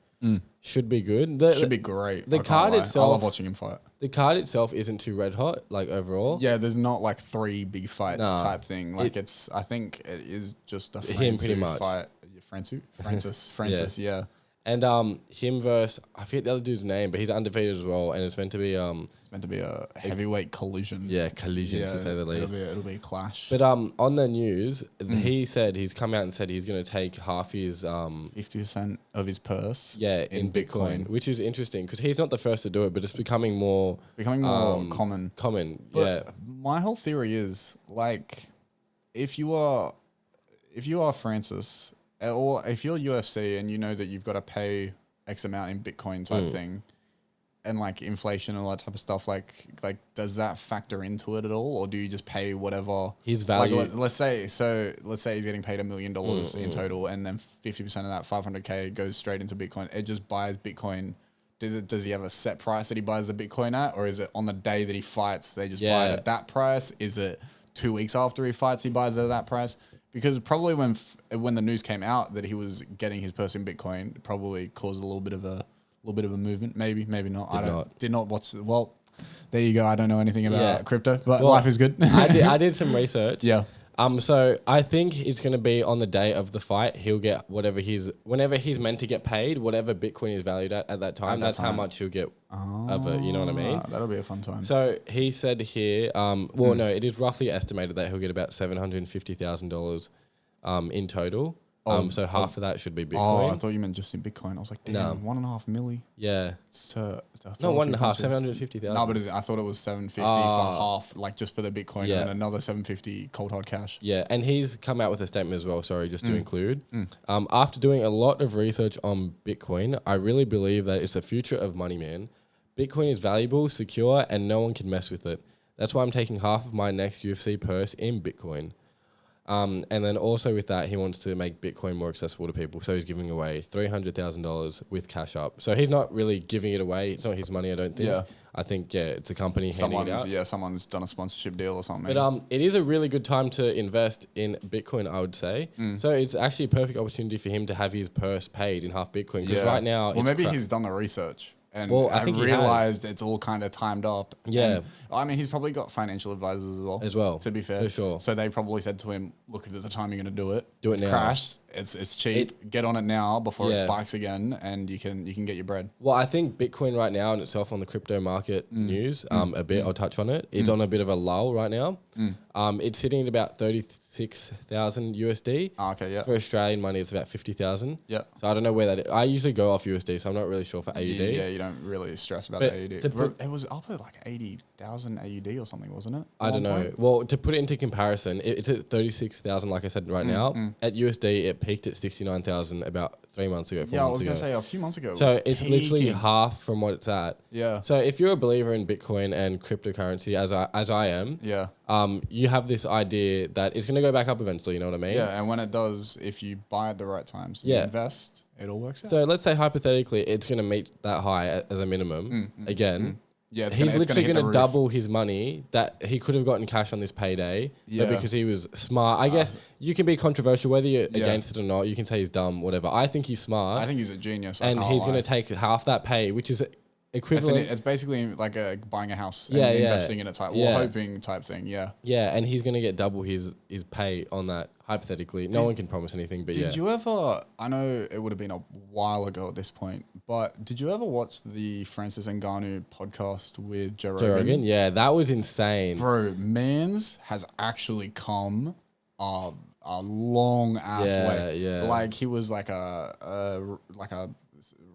Should be good. Should be great. The card itself, I love watching him fight. The card itself isn't too red hot, like overall. Yeah, there's not like 3 big fights type thing. Like I think it is just a fight. Francis, yeah. And him versus I forget the other dude's name, but he's undefeated as well, and it's meant to be it's meant to be a heavyweight collision. Yeah, collision to say the least. It'll be a clash. But on the news, he said he's come out and said he's going to take half his 50% of his purse. Yeah, in Bitcoin, which is interesting because he's not the first to do it, but it's becoming more common. Common, but my whole theory is like if if you are Francis, or if you're UFC and you know that you've got to pay X amount in Bitcoin type thing, and like inflation and all that type of stuff, like does that factor into it at all, or do you just pay whatever his value? Like, let's say he's getting paid $1 million in total, and then 50% of that $500K goes straight into Bitcoin. It just buys Bitcoin. Does he have a set price that he buys the Bitcoin at, or is it on the day that he fights they just buy it at that price? Is it 2 weeks after he fights he buys it at that price? Because probably when the news came out that he was getting his purse in Bitcoin, it probably caused a little bit of a movement. Maybe not. Did not watch. Well, there you go. I don't know anything about crypto, but life is good. I did some research. Yeah. So I think it's going to be on the day of the fight. He'll get whenever he's meant to get paid, whatever Bitcoin is valued at that time. That's how much he'll get of it. You know what I mean? That'll be a fun time. So he said here, no, it is roughly estimated that he'll get about $750,000 in total. So half of that should be Bitcoin. Oh, I thought you meant just in Bitcoin. I was like, damn, 1.5 milli. Yeah. No, 1.5, 750,000. No, but I thought it was 750 for half, like just for the Bitcoin, and then another 750 cold hard cash. Yeah, and he's come out with a statement as well, just to include. After doing a lot of research on Bitcoin, I really believe that it's the future of money, man. Bitcoin is valuable, secure, and no one can mess with it. That's why I'm taking half of my next UFC purse in Bitcoin. And then also with that, he wants to make Bitcoin more accessible to people. So he's giving away $300,000 with Cash Up. So he's not really giving it away. It's not his money, I don't think. Yeah. I think, it's a company handing it out. Yeah, someone's done a sponsorship deal or something. But it is a really good time to invest in Bitcoin, I would say. So it's actually a perfect opportunity for him to have his purse paid in half Bitcoin. Because right now... Well, maybe he's done the research. And I realized it's all kind of timed up. Yeah. And, I mean, he's probably got financial advisors as well. To be fair. For sure. So they probably said to him, look, if there's a time you're going to do it. Do it now. Crashed. It's cheap. Get on it now before it spikes again, and you can get your bread. Well, I think Bitcoin right now in itself on the crypto market news, a bit, I'll touch on it. It's on a bit of a lull right now. It's sitting at about 36,000 USD. Okay, yeah. For Australian money, it's about 50,000. Yeah. So I don't know where that is. I usually go off USD, so I'm not really sure for AUD. Yeah, you don't really stress about the AUD. It was up at like 80,000 AUD or something, wasn't it? I don't know. Well, to put it into comparison, it's at 36,000, like I said right now. At USD, it peaked at 69,000 about 3 months ago. Yeah, I was going to say a few months ago. So it's literally half from what it's at. Yeah. So if you're a believer in Bitcoin and cryptocurrency, as I am, you have this idea that it's going to go back up eventually. You know what I mean? Yeah, and when it does, if you buy at the right times, you invest, it all works out. So let's say hypothetically, it's going to meet that high as a minimum again. Yeah, he's literally going to double his money that he could have gotten cash on this payday. But because he was smart, I guess you can be controversial whether you're against it or not. You can say he's dumb, whatever. I think he's smart. I think he's a genius. And he's going to take half that pay, which is equivalent. It's basically like buying a house and investing in it type, or hoping type thing. Yeah. Yeah, and he's going to get double his pay on that, hypothetically. No one can promise anything, but Did you ever, I know it would have been a while ago at this point, but did you ever watch the Francis Ngannou podcast with Joe Rogan? Yeah, that was insane. Bro, Mans has actually come a long ass way. Yeah. Like he was like a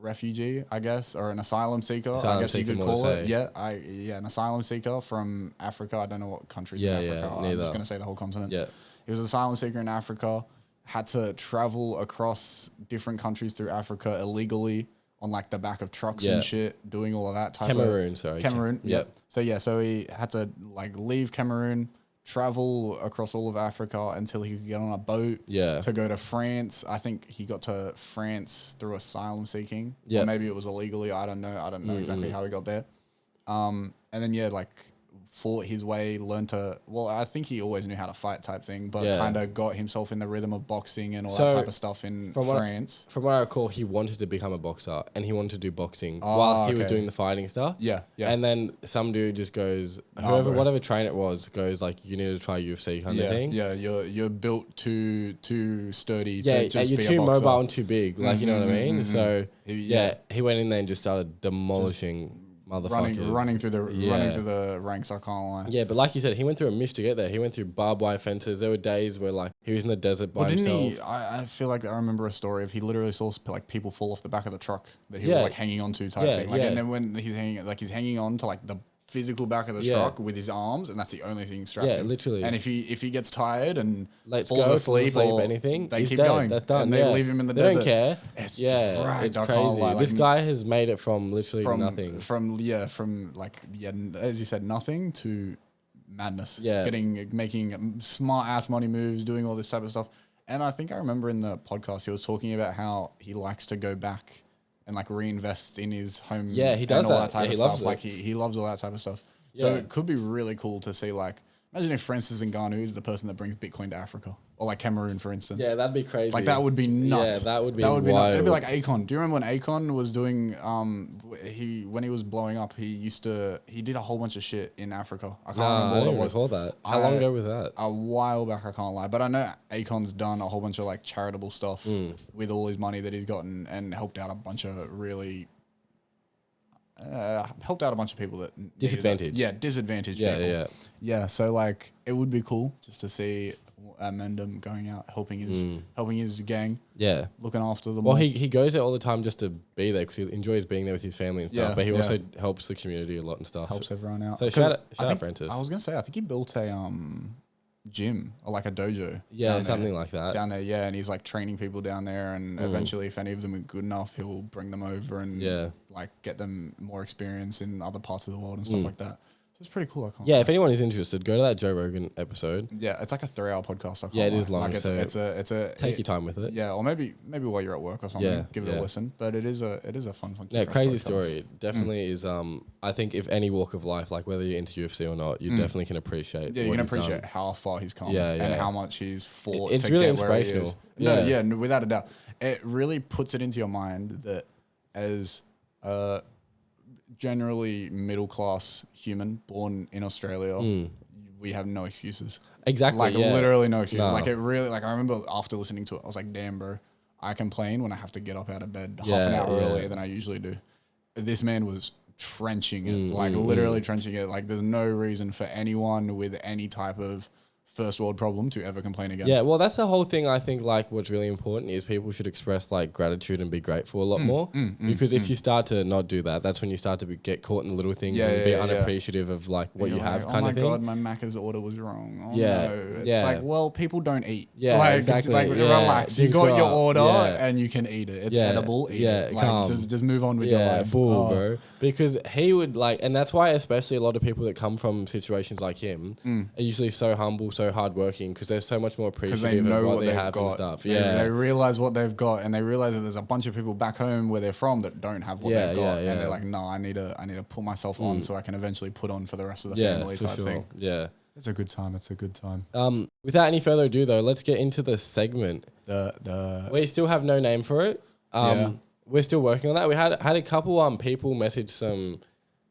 refugee, I guess, or an asylum seeker. I guess you could call it. Yeah, an asylum seeker from Africa. I don't know what countries in Africa. I'm just gonna say the whole continent. Yeah, he was an asylum seeker in Africa. Had to travel across different countries through Africa illegally on like the back of trucks and shit, doing all of that type Cameroon. Yep. So he had to like leave Cameroon, travel across all of Africa until he could get on a boat to go to France. I think he got to France through asylum seeking. Or maybe it was illegally. I don't know exactly how he got there. And then like fought his way, I think he always knew how to fight type thing, but kind of got himself in the rhythm of boxing and all that type of stuff in France. From what I recall, he wanted to become a boxer and he wanted to do boxing whilst he was doing the fighting stuff. Yeah. And then some dude just goes, whatever trainer it was, goes like, you need to try UFC kind of thing. Yeah, you're built too sturdy to just be a boxer. You're too mobile and too big, like, you know what I mean? So, he went in there and just started demolishing motherfuckers. Running through the ranks, I can't lie. Yeah, but like you said, he went through a mish to get there. He went through barbed wire fences. There were days where like he was in the desert by himself. I feel like I remember a story of he literally saw like people fall off the back of the truck that he was like hanging onto type thing. Like, and then when he's hanging on to like the physical back of the truck with his arms, and that's the only thing strapped in. Literally. And if he gets tired and falls asleep or anything, they keep dead. going. That's done. And they leave him in the desert. They don't care. It's it's crazy. This guy has made it from literally nothing. From as you said, nothing to madness. Yeah. Making smart ass money moves, doing all this type of stuff. And I think I remember in the podcast he was talking about how he likes to go back and like reinvest in his home. Yeah, he does that type of stuff. Like he loves all that type of stuff. So it could be really cool to see, like, imagine if Francis Ngannou is the person that brings Bitcoin to Africa, or like Cameroon, for instance. Yeah, that'd be crazy. Like that would be nuts. Yeah, that would be nuts. It'd be like Akon. Do you remember when Akon was doing when he was blowing up, he did a whole bunch of shit in Africa. I can't remember what it was. That. How long ago was that? A while back, I can't lie. But I know Akon's done a whole bunch of like charitable stuff with all his money that he's gotten, and helped out a bunch of people that disadvantaged. Disadvantaged people. Yeah. So like, it would be cool just to see Mendham going out helping his gang. Yeah, looking after them. Well, he goes there all the time just to be there because he enjoys being there with his family and stuff. But he also helps the community a lot and stuff. Helps everyone out. So shout out Francis. I was gonna say, I think he built a gym or like a dojo. Yeah, something like that. Down there, and he's like training people down there, and eventually, if any of them are good enough, he'll bring them over and like get them more experience in other parts of the world and stuff like that. So it's pretty cool. If anyone is interested, go to that Joe Rogan episode. Yeah, it's like a 3-hour podcast. It is long. Like it's a take your time with it. Yeah, or maybe while you're at work or something, give it a listen. But it is a fun. Yeah, crazy story. It definitely is. I think if any walk of life, like whether you're into UFC or not, you definitely can appreciate. Yeah, you can appreciate how far he's come. And how much he's fought. It's really inspirational. No, without a doubt, it really puts it into your mind that as generally middle class human born in Australia, we have no excuses. Exactly. Like literally no excuses. No. Like it really, like I remember after listening to it, I was like, damn, bro, I complain when I have to get up out of bed half an hour earlier than I usually do. This man was trenching it, literally trenching it. Like there's no reason for anyone with any type of first world problem to ever complain again. Yeah, well, that's the whole thing. I think like what's really important is people should express like gratitude and be grateful a lot more. Because if you start to not do that, that's when you start to get caught in the little things and be unappreciative of like what you have, kind of thing. Oh my god, my Macca's order was wrong. Oh no. It's like, well, people don't eat. Yeah, like, exactly. Like relax. You got your order and you can eat it. It's edible. Eat it. Like just move on with your life. Bro. Because he would like, and that's why especially a lot of people that come from situations like him are usually so humble, so hardworking, because they're so much more appreciative of what they have and stuff. They realize what they've got, and they realize that there's a bunch of people back home where they're from that don't have what they've got, and they're like, no, I need to put myself on so I can eventually put on for the rest of the family type thing. Yeah. It's a good time. It's a good time. Without any further ado, though, let's get into the segment. We still have no name for it. We're still working on that. We had a couple people message some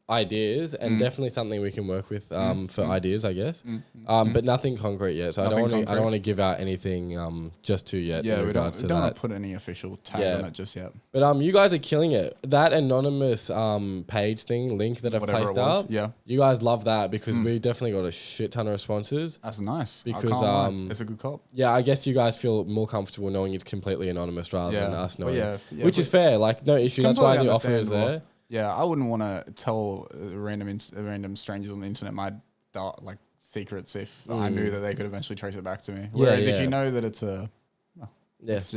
ideas, and definitely something we can work with for ideas, I guess. But nothing concrete yet. So I don't want to give out anything just to yet. Yeah, we don't want to put any official tag on it just yet. But you guys are killing it. That anonymous page thing, link that I've placed up. Yeah, you guys love that because we definitely got a shit ton of responses. That's nice. Because it's a good cop. Yeah, I guess you guys feel more comfortable knowing it's completely anonymous rather than us knowing. Yeah, which is fair. Like no issue. That's why the offer is there. Yeah, I wouldn't want to tell random strangers on the internet my like secrets if I knew that they could eventually trace it back to me. Whereas if you know that it's it's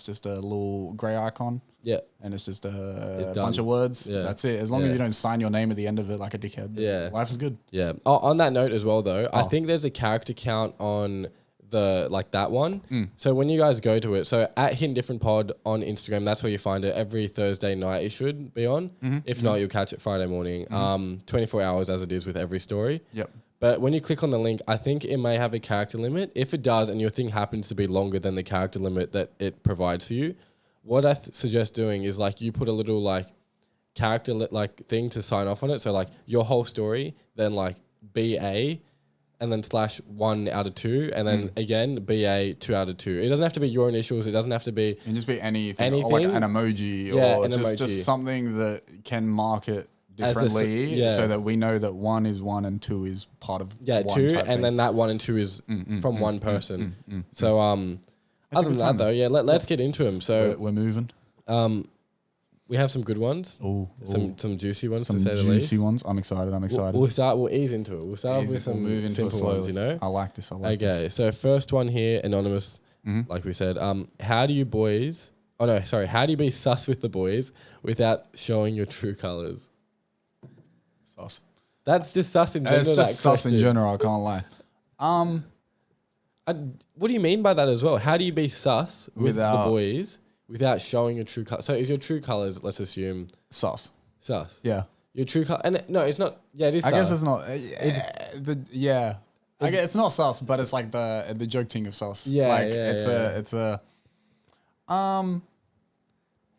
just a little grey icon. Yeah, and it's just a bunch of words. Yeah. That's it. As long as you don't sign your name at the end of it like a dickhead. Yeah, life is good. Yeah. On that note as well, though, I think there's a character count on that one. So when you guys go to it, so at Hittin Different Pod on Instagram, that's where you find it. Every Thursday night it should be on. If not, you'll catch it Friday morning. 24 hours as it is with every story. Yep. But when you click on the link, I think it may have a character limit. If it does, and your thing happens to be longer than the character limit that it provides for you, what I suggest doing is like you put a little like character thing to sign off on it. So like your whole story, then like BA, and then /1 out of 2, and then again BA 2 out of 2. It doesn't have to be your initials. It doesn't have to be. It can just be anything. Or like an emoji, or just something that can mark it differently, so that we know that 1 is 1 and 2 is part of 2, and then that 1 and 2 is from one person. So other than that though, let's get into them. So we're moving. We have some good ones. Some juicy ones to say the least. Juicy ones. I'm excited. We'll ease into it. We'll start with some simple ones, you know? I like this. Okay, so first one here, anonymous, like we said. How do you be sus with the boys without showing your true colours? Sus. That's just sus in general. It's just sus in general, I can't lie. What do you mean by that as well? How do you be sus with the boys without showing your true colour? So is your true colours, let's assume... Sus. Yeah. Your true colour... And no, it's not... Yeah, it is sus. I guess it's not... I guess it's not sus, but it's like the joke thing of sus. Yeah, like it's a...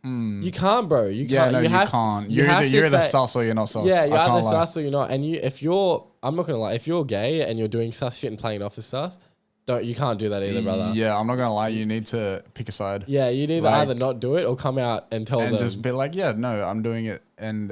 You can't, bro. You can't. No, you can't. You're either sus or you're not sus. Yeah, you're either sus or you're not. And I'm not gonna lie, if you're gay and you're doing sus shit and playing off as sus, you can't do that either, brother. Yeah, I'm not gonna lie. You need to pick a side. Yeah, you need to either not do it or come out and tell them. And just be like, yeah, no, I'm doing it, and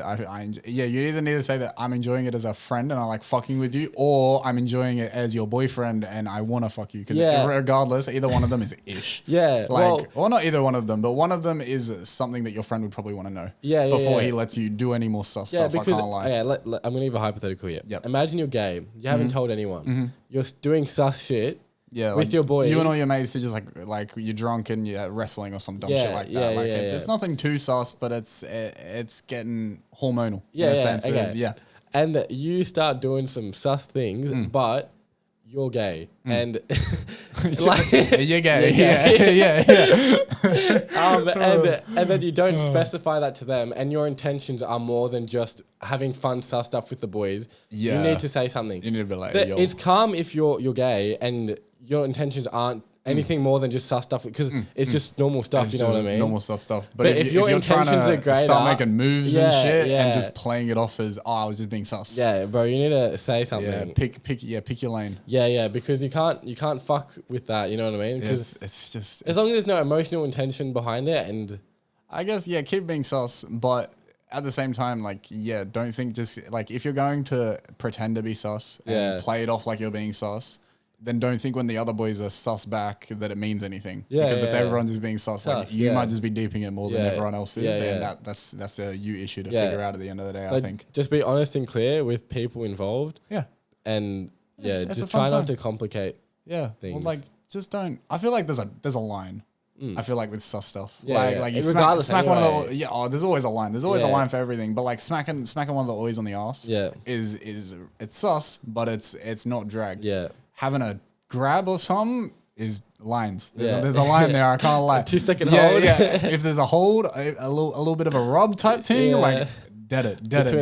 you either need to say that I'm enjoying it as a friend and I like fucking with you, or I'm enjoying it as your boyfriend and I want to fuck you. Because regardless, either one of them is ish. Yeah, well, not either one of them, but one of them is something that your friend would probably want to know. Before he lets you do any more sus stuff. I can't lie. Okay, I'm gonna give a hypothetical here. Yep. Imagine you're gay. You haven't told anyone. You're doing sus shit. Yeah, with your boys. You and all your mates are just like you're drunk and you're wrestling or some dumb shit like that. It's nothing too sus, but it's getting hormonal in a sense. Okay. And you start doing some sus things, but you're gay. And you're gay. And then you don't specify that to them, and your intentions are more than just having fun sus stuff with the boys. You need to say something. You need to be like, it's calm if you're gay and your intentions aren't anything more than just sus stuff, because it's just normal stuff. You know what I mean? Normal stuff. But if your intentions are great, start making moves and shit, and just playing it off as I was just being sus. Yeah, bro, you need to say something. Pick your lane. Yeah, because you can't fuck with that. You know what I mean? Because it's just as long as there's no emotional intention behind it, and I guess keep being sus, but at the same time, don't think just like if you're going to pretend to be sus and play it off like you're being sus, then don't think when the other boys are sus back that it means anything. Because everyone just being sus. Like you might just be deeping it more than everyone else is. And that's a you issue to figure out at the end of the day, I think. Just be honest and clear with people involved. Yeah. And just try not to complicate things. Well, just don't. I feel like there's a line. I feel like with sus stuff. You smack one of the there's always a line. There's always a line for everything. But like smacking one of the boys on the arse is it's sus, but it's not drag. Yeah. Having a grab of some is lines. There's a line there. I can't lie. 2 second hold. If there's a hold, a little bit of a rub type thing, dead it. Dead it.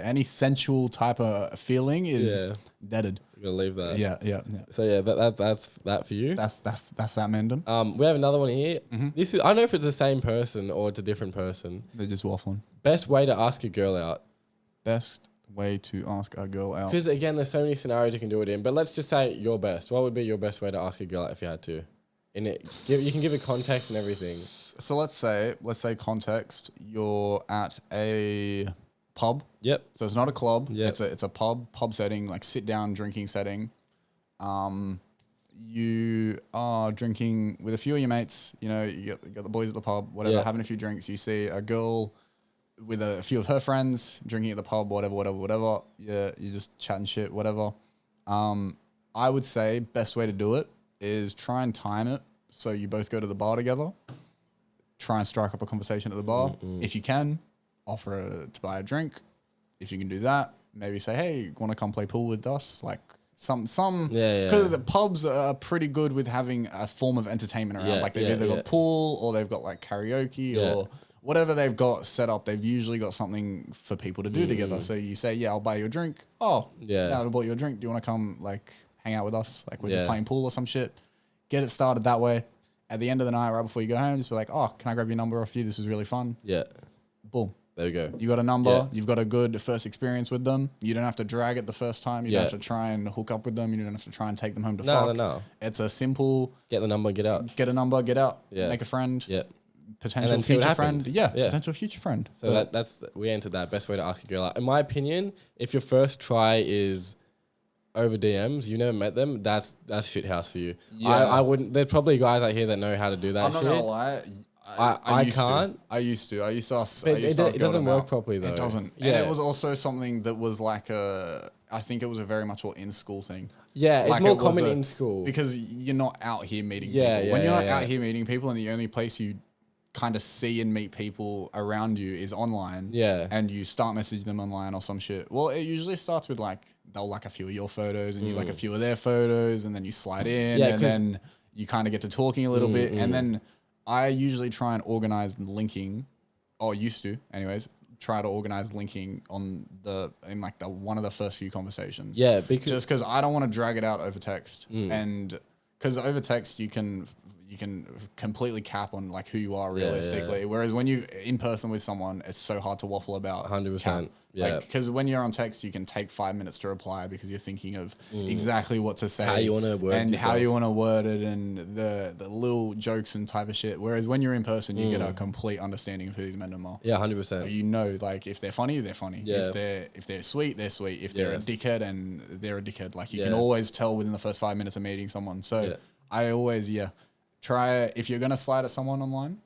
Any sensual type of feeling is deaded. We're gonna leave that. Yeah. So that's that for you. That's that, Mandem. We have another one here. This is, I don't know if it's the same person or it's a different person. They're just waffling. Best way to ask a girl out. Best way to ask a girl out. Because again, there's so many scenarios you can do it in. But let's just say your best. What would be your best way to ask a girl out if you had to? You can give it context and everything. So let's say context. You're at a pub. Yep. So it's not a club. Yep. It's a pub setting, like sit down drinking setting. You are drinking with a few of your mates. You know, you got the boys at the pub, whatever, having a few drinks. You see a girl with a few of her friends drinking at the pub, whatever. Yeah, you're just chatting shit, whatever. I would say best way to do it is try and time it so you both go to the bar together. Try and strike up a conversation at the bar. If you can, offer her to buy a drink. If you can do that, maybe say, hey, want to come play pool with us? Like because pubs are pretty good with having a form of entertainment around. Like they've either got pool or they've got like karaoke or whatever they've got set up. They've usually got something for people to do together. So you say, I'll buy you a drink. Oh, now I bought you a drink. Do you want to come like hang out with us? Like we're just playing pool or some shit. Get it started that way. At the end of the night, right before you go home, just be like, oh, can I grab your number off you? This was really fun. Yeah. Boom. There you go. You got a number. Yeah. You've got a good first experience with them. You don't have to drag it the first time. You don't have to try and hook up with them. You don't have to try and take them home to fuck. No. It's a simple... Get the number, get out. Get a number, get out. Yeah. Make a friend. Yeah. Potential future friend. Yeah. Potential future friend. So that's... We answered that. Best way to ask a girl out. In my opinion, if your first try is over DMs, you never met them, that's shit house for you. Yeah. I wouldn't... There's probably guys out here that know how to do that shit. I'm not gonna lie. I can't. I used to ask. But it doesn't work properly though. It doesn't. Yeah. And it was also something that was like I think it was a very much more in school thing. Yeah, it's more common in school. Because you're not out here meeting people. When you're not out here meeting people and the only place you kind of see and meet people around you is online. Yeah. And you start messaging them online or some shit. Well, it usually starts with like, they'll like a few of your photos and you like a few of their photos and then you slide in and then you kind of get to talking a little bit. And then I usually try and organize linking, or used to anyways, try to organize linking in one of the first few conversations. Yeah. Because I don't want to drag it out over text. And because over text you can completely cap on like who you are realistically. Whereas when you in person with someone, it's so hard to waffle about. 100%. Yeah. Because when you're on text, you can take 5 minutes to reply because you're thinking of exactly what to say, how you want to word and yourself. how you want to word it, and the little jokes and type of shit. Whereas when you're in person, you get a complete understanding of who these men are. Yeah, 100%. You know, like if they're funny, they're funny. Yeah. If they're sweet, they're sweet. If they're a dickhead, and they're a dickhead. Like you can always tell within the first 5 minutes of meeting someone. So I always try, if you're gonna slide at someone online,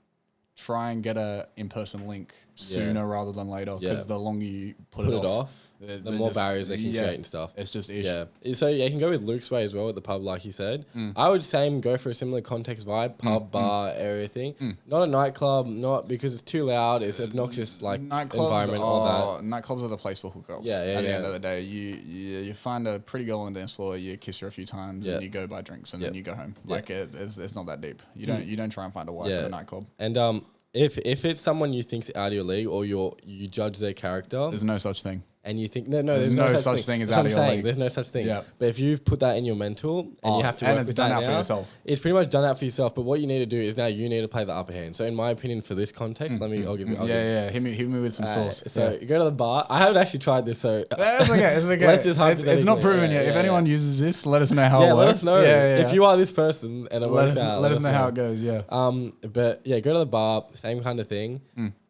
try and get a in-person link sooner rather than later, because the longer you put it off, the more barriers they can create and stuff. It's just ish. Yeah. So you can go with Luke's way as well at the pub, like you said. I would say go for a similar context vibe, pub, bar area thing. Not a nightclub, not because it's too loud. It's obnoxious, like environment. All that. Nightclubs are the place for hookups. At the end of the day, you find a pretty girl on the dance floor, you kiss her a few times, and you go buy drinks, and then you go home. Like it's not that deep. You don't try and find a wife at a nightclub. And if it's someone you think's out of your league, or you judge their character, there's no such thing. And you think there's no such thing as out of your league. There's no such thing. Yep. But if you've put that in your mental and you have to work it's with done that out now, for yourself. It's pretty much done out for yourself. But what you need to do is now you need to play the upper hand. So in my opinion, for this context, I'll give you. Hit me with some sauce. So you go to the bar. I haven't actually tried this, so it's okay. It's okay. Let's just it's not proven yet. If anyone uses this, let us know how it works. Let us know if you are this person and it works out. Let us know how it goes. Yeah. But go to the bar. Same kind of thing.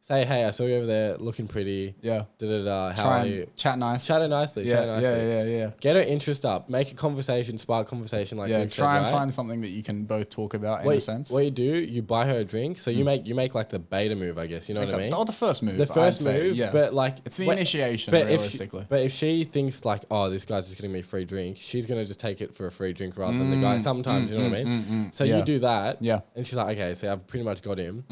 Say, hey, I saw you over there looking pretty. Yeah. How are you? Chat nice. Chat nicely. Yeah. Get her interest up. Make a conversation, spark conversation. Try and find something that you can both talk about in a sense. What you do, you buy her a drink. So you make like the beta move, I guess. You know what I mean? The first move. The first move. Yeah. But like. It's the initiation, realistically. But if she thinks like, oh, this guy's just getting me a free drink, she's going to just take it for a free drink rather than the guy. Sometimes, you know what I mean? So you do that. Yeah. And she's like, okay, so I've pretty much got him.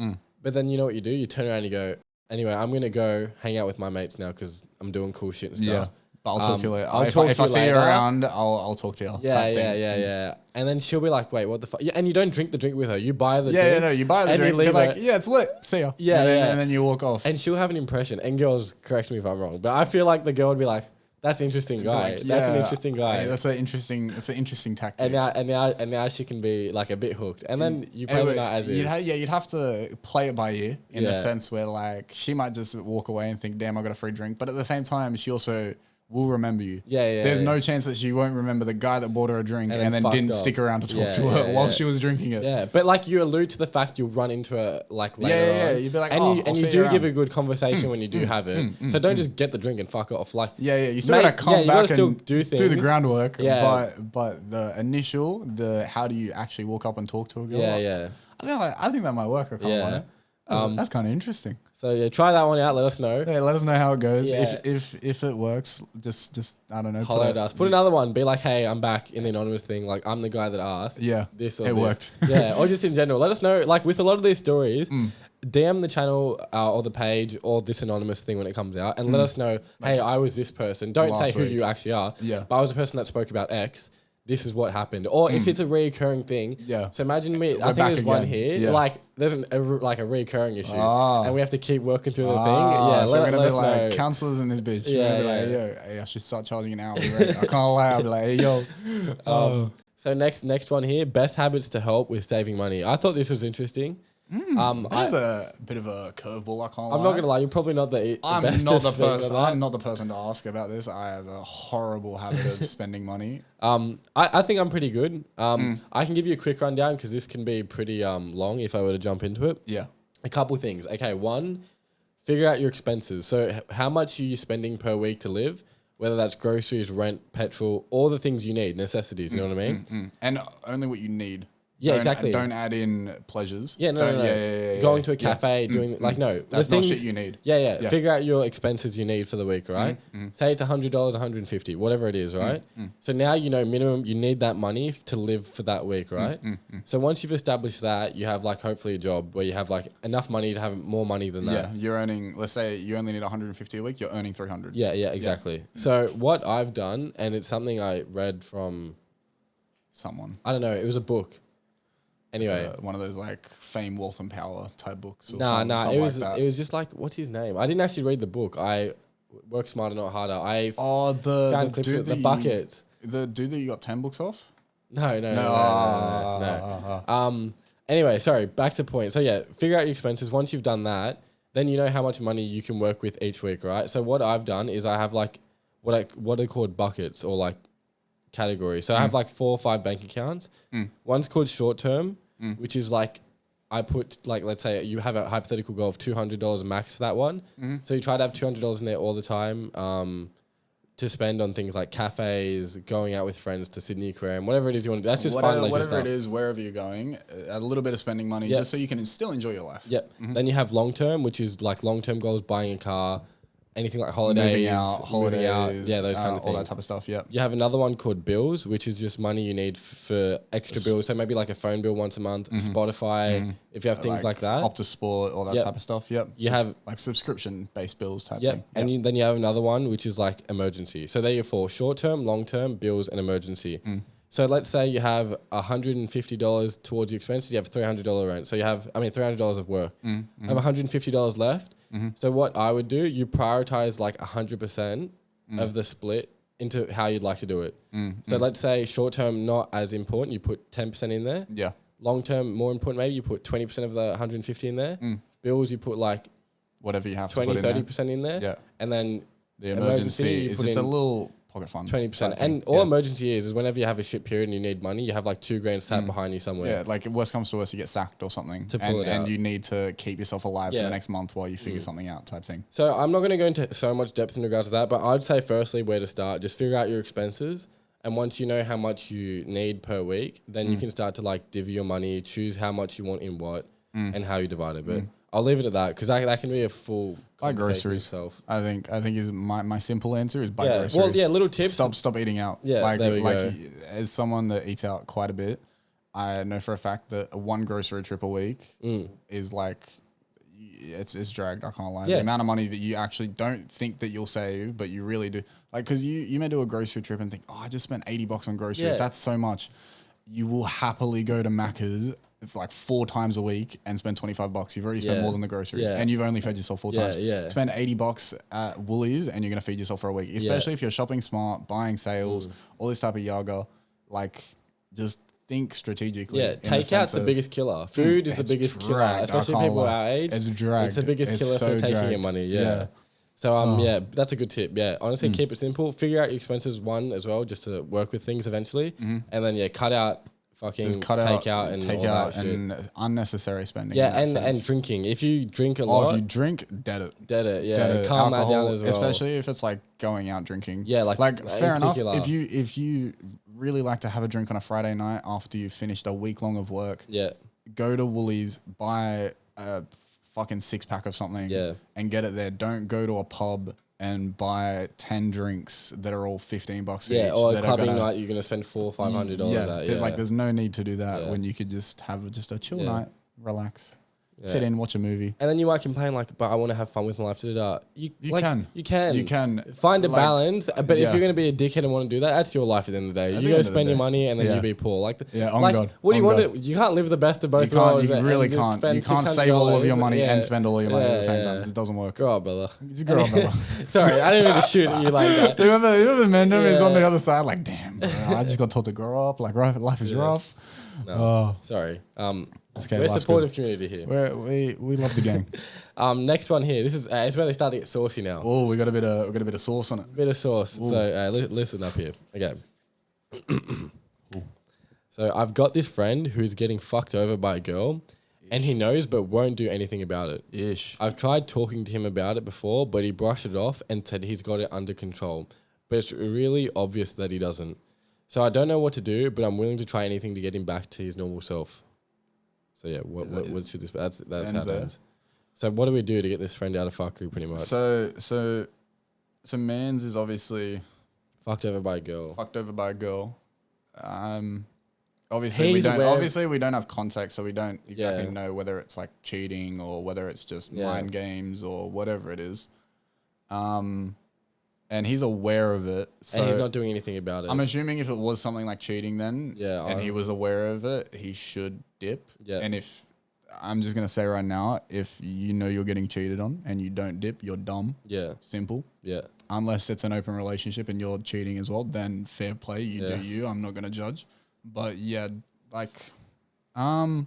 But then you know what you do? You turn around and you go, anyway, I'm going to go hang out with my mates now because I'm doing cool shit and stuff. Yeah. But I'll talk to you later. If I see you around, I'll talk to you. Yeah. And then she'll be like, wait, what the fuck? Yeah, and you don't drink the drink with her. You buy the drink. You buy the drink. You're like, it's lit. See ya. Yeah, and then you walk off. And she'll have an impression. And girls, correct me if I'm wrong, but I feel like the girl would be like, that's an interesting guy. That's an interesting guy. That's an interesting tactic. And now she can be like a bit hooked. And then you play the night as is. You'd have to play it by ear in a sense where like she might just walk away and think, damn, I got a free drink. But at the same time, she also will remember you. There's no chance that she won't remember the guy that bought her a drink and then didn't stick around to talk to her while she was drinking it. Yeah, but like you allude to the fact you'll run into her like later on. You'd be like, and you do give a good conversation when you do have it. So don't just get the drink and fuck off. Like you still gotta come back and do the groundwork. But the initial, how do you actually walk up and talk to a girl? I think that might work. That's kind of interesting. So try that one out. Let us know. Let us know how it goes. If it works, just I don't know. Holler at us. Put another one. Be like, hey, I'm back in the anonymous thing. Like I'm the guy that asked. Yeah, this or it this. Worked. Or just in general. Let us know. Like with a lot of these stories, DM the channel or the page or this anonymous thing when it comes out, and let us know. Hey, I was this person. Don't say who you actually are. Yeah, but I was the person that spoke about X. This is what happened. Or if it's a recurring thing. Yeah. So imagine me. I think there's one here. Yeah. Like there's a recurring issue, and we have to keep working through the thing. Yeah. So we're gonna be like counselors in this bitch. Yeah. Be like, yo, hey, I should start charging an hour. I can't lie. I'll be like, hey, yo. So next one here. Best habits to help with saving money. I thought this was interesting. That is a bit of a curveball. I can't lie. I'm not gonna lie. You're probably not I'm not the person to ask about this. I have a horrible habit of spending money. I think I'm pretty good. I can give you a quick rundown because this can be pretty long if I were to jump into it. Yeah. A couple things. Okay. One, figure out your expenses. So how much are you spending per week to live? Whether that's groceries, rent, petrol, all the things you need, necessities. You know what I mean? And only what you need. Yeah, exactly. Don't add in pleasures. Yeah, no. Yeah. Going to a cafe, doing no. That's not shit you need. Yeah. Figure out your expenses you need for the week, right? Say it's $100, $150, whatever it is, right? So now you know minimum you need that money to live for that week, right? So once you've established that, you have like hopefully a job where you have like enough money to have more money than that. Yeah, you're earning. Let's say you only need 150 a week. You're earning 300. Yeah, exactly. So what I've done, and it's something I read from someone. I don't know. It was a book. Anyway, one of those like Fame, Wealth, and Power type books. Nah. It was just like, what's his name? I didn't actually read the book. I work smarter, not harder. The bucket. The dude that you got 10 books off? No. Anyway, sorry. Back to point. So yeah, figure out your expenses. Once you've done that, then you know how much money you can work with each week, right? So what I've done is I have like what are called buckets or like categories. So I have like 4 or 5 bank accounts. One's called short term, which is like I put like, let's say you have a hypothetical goal of $200 max for that one. So you try to have $200 in there all the time to spend on things like cafes, going out with friends to Sydney Aquarium, whatever it is you want to do. That's just fun leisure stuff. Whatever it is, wherever you're going, a little bit of spending money just so you can still enjoy your life. Yep. Then you have long term, which is like long term goals, buying a car, anything like holidays, moving out, those kind of things. All that type of stuff, yeah. You have another one called bills, which is just money you need for extra bills. So maybe like a phone bill once a month, Spotify, if you have things like that. Optus Sport, all that type of stuff, yep. You have like subscription-based bills type thing. And then you have another one, which is like emergency. So there you're for short-term, long-term, bills, and emergency. So let's say you have $150 towards your expenses, you have $300 rent. So you have, $300 of work. I have $150 left. So what I would do, you prioritize like 100% of the split into how you'd like to do it. So let's say short term, not as important, you put 10% in there. Yeah. Long term, more important, maybe you put 20% of the 150 in there. Bills, you put like whatever you have 20, to put in 30% in there. Yeah. And then the emergency is just a little pocket fund. 20%. And all emergency is whenever you have a shit period and you need money, you have like $2,000 sat behind you somewhere. Yeah, like if worst comes to worst, you get sacked or something. And you need to keep yourself alive for the next month while you figure something out type thing. So I'm not going to go into so much depth in regards to that, but I'd say firstly where to start. Just figure out your expenses. And once you know how much you need per week, then you can start to like divvy your money, choose how much you want in what and how you divide it. But I'll leave it at that because that can be a full buy groceries. Itself. I think is my simple answer is buy groceries. Well, yeah, little tips. Stop eating out. Yeah, there we go. As someone that eats out quite a bit, I know for a fact that one grocery trip a week is like it's dragged. I can't lie. Yeah. The amount of money that you actually don't think that you'll save, but you really do. Like, because you may do a grocery trip and think, I just spent $80 on groceries. Yeah. That's so much. You will happily go to Macca's like 4 times a week and spend $25. You've already spent more than the groceries, and you've only fed yourself 4 times. Spend $80 at Woolies and you're gonna feed yourself for a week. Especially if you're shopping smart, buying sales, all this type of yaga. Like, just think strategically. Yeah, takeout's the biggest killer. Food is the biggest killer, especially people our age. It's dragged. It's the biggest killer for taking your money. Yeah. So that's a good tip. Yeah, honestly, keep it simple. Figure out your expenses as well, just to work with things eventually, and then cut out. Just cut out takeout and unnecessary spending. Yeah, and drinking. If you drink a lot, if you drink, dead it. Yeah, calm that down as well. Especially if it's like going out drinking. Yeah, like fair enough. If you really like to have a drink on a Friday night after you've finished a week long of work, go to Woolies, buy a fucking 6-pack of something, and get it there. Don't go to a pub and buy 10 drinks that are all $15 each. Yeah, or a clubbing night, you're going to spend $400 or $500. There's no need to do that when you could just have just a chill night, relax, sit in, watch a movie. And then you might complain but I want to have fun with my life. You can. You find a balance, but if you're going to be a dickhead and want to do that, that's your life at the end of the day. You go spend your money and then you be poor. God. What do you want to... You can't live the best of both worlds. You really can't. You can't save all of your money and spend all your money at the same time. It doesn't work. Grow up, brother. Just grow up, brother. Sorry, I didn't mean to shoot at you like that. Remember Mendham is on the other side like, damn, bro, I just got told to grow up. Like, life is rough. No, sorry. We're a supportive community here. We love the gang. Next one here. This is it's where they start to get saucy now. Oh, we got a bit of sauce on it. Bit of sauce. Ooh. So listen up here. Okay. So I've got this friend who's getting fucked over by a girl, and he knows but won't do anything about it. Ish. I've tried talking to him about it before, but he brushed it off and said he's got it under control. But it's really obvious that he doesn't. So I don't know what to do, but I'm willing to try anything to get him back to his normal self. So yeah, what should this? That's how it ends. So what do we do to get this friend out of fuckery, pretty much? So Mans is obviously fucked over by a girl. Obviously we don't have context, so we don't exactly know whether it's like cheating or whether it's just mind games or whatever it is. And he's aware of it. So and he's not doing anything about it. I'm assuming if it was something like cheating then, and he was aware of it, he should dip. Yeah. And if, I'm just going to say right now, if you know you're getting cheated on and you don't dip, you're dumb. Yeah. Simple. Yeah. Unless it's an open relationship and you're cheating as well, then fair play, you do you. I'm not going to judge. But yeah, like, that's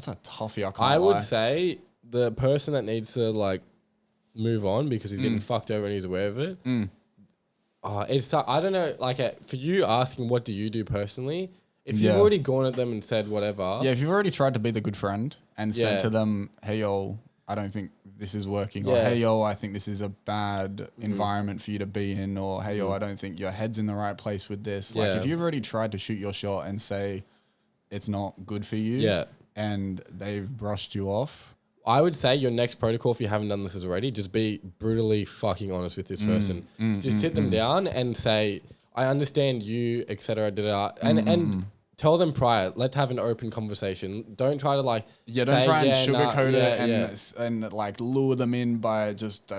a toughie. I would say the person that needs to like move on because he's getting fucked over and he's aware of it. It's I don't know. Like for you asking, what do you do personally? If you've already gone at them and said whatever. Yeah, if you've already tried to be the good friend and said to them, "Hey yo, I don't think this is working," or "Hey yo, I think this is a bad environment for you to be in," or "Hey yo, I don't think your head's in the right place with this." Like if you've already tried to shoot your shot and say it's not good for you, and they've brushed you off, I would say your next protocol, if you haven't done this already, just be brutally fucking honest with this person. Just sit them down and say, "I understand you, etc." And tell them prior. Let's have an open conversation. Don't try to like don't try and sugarcoat it and like lure them in by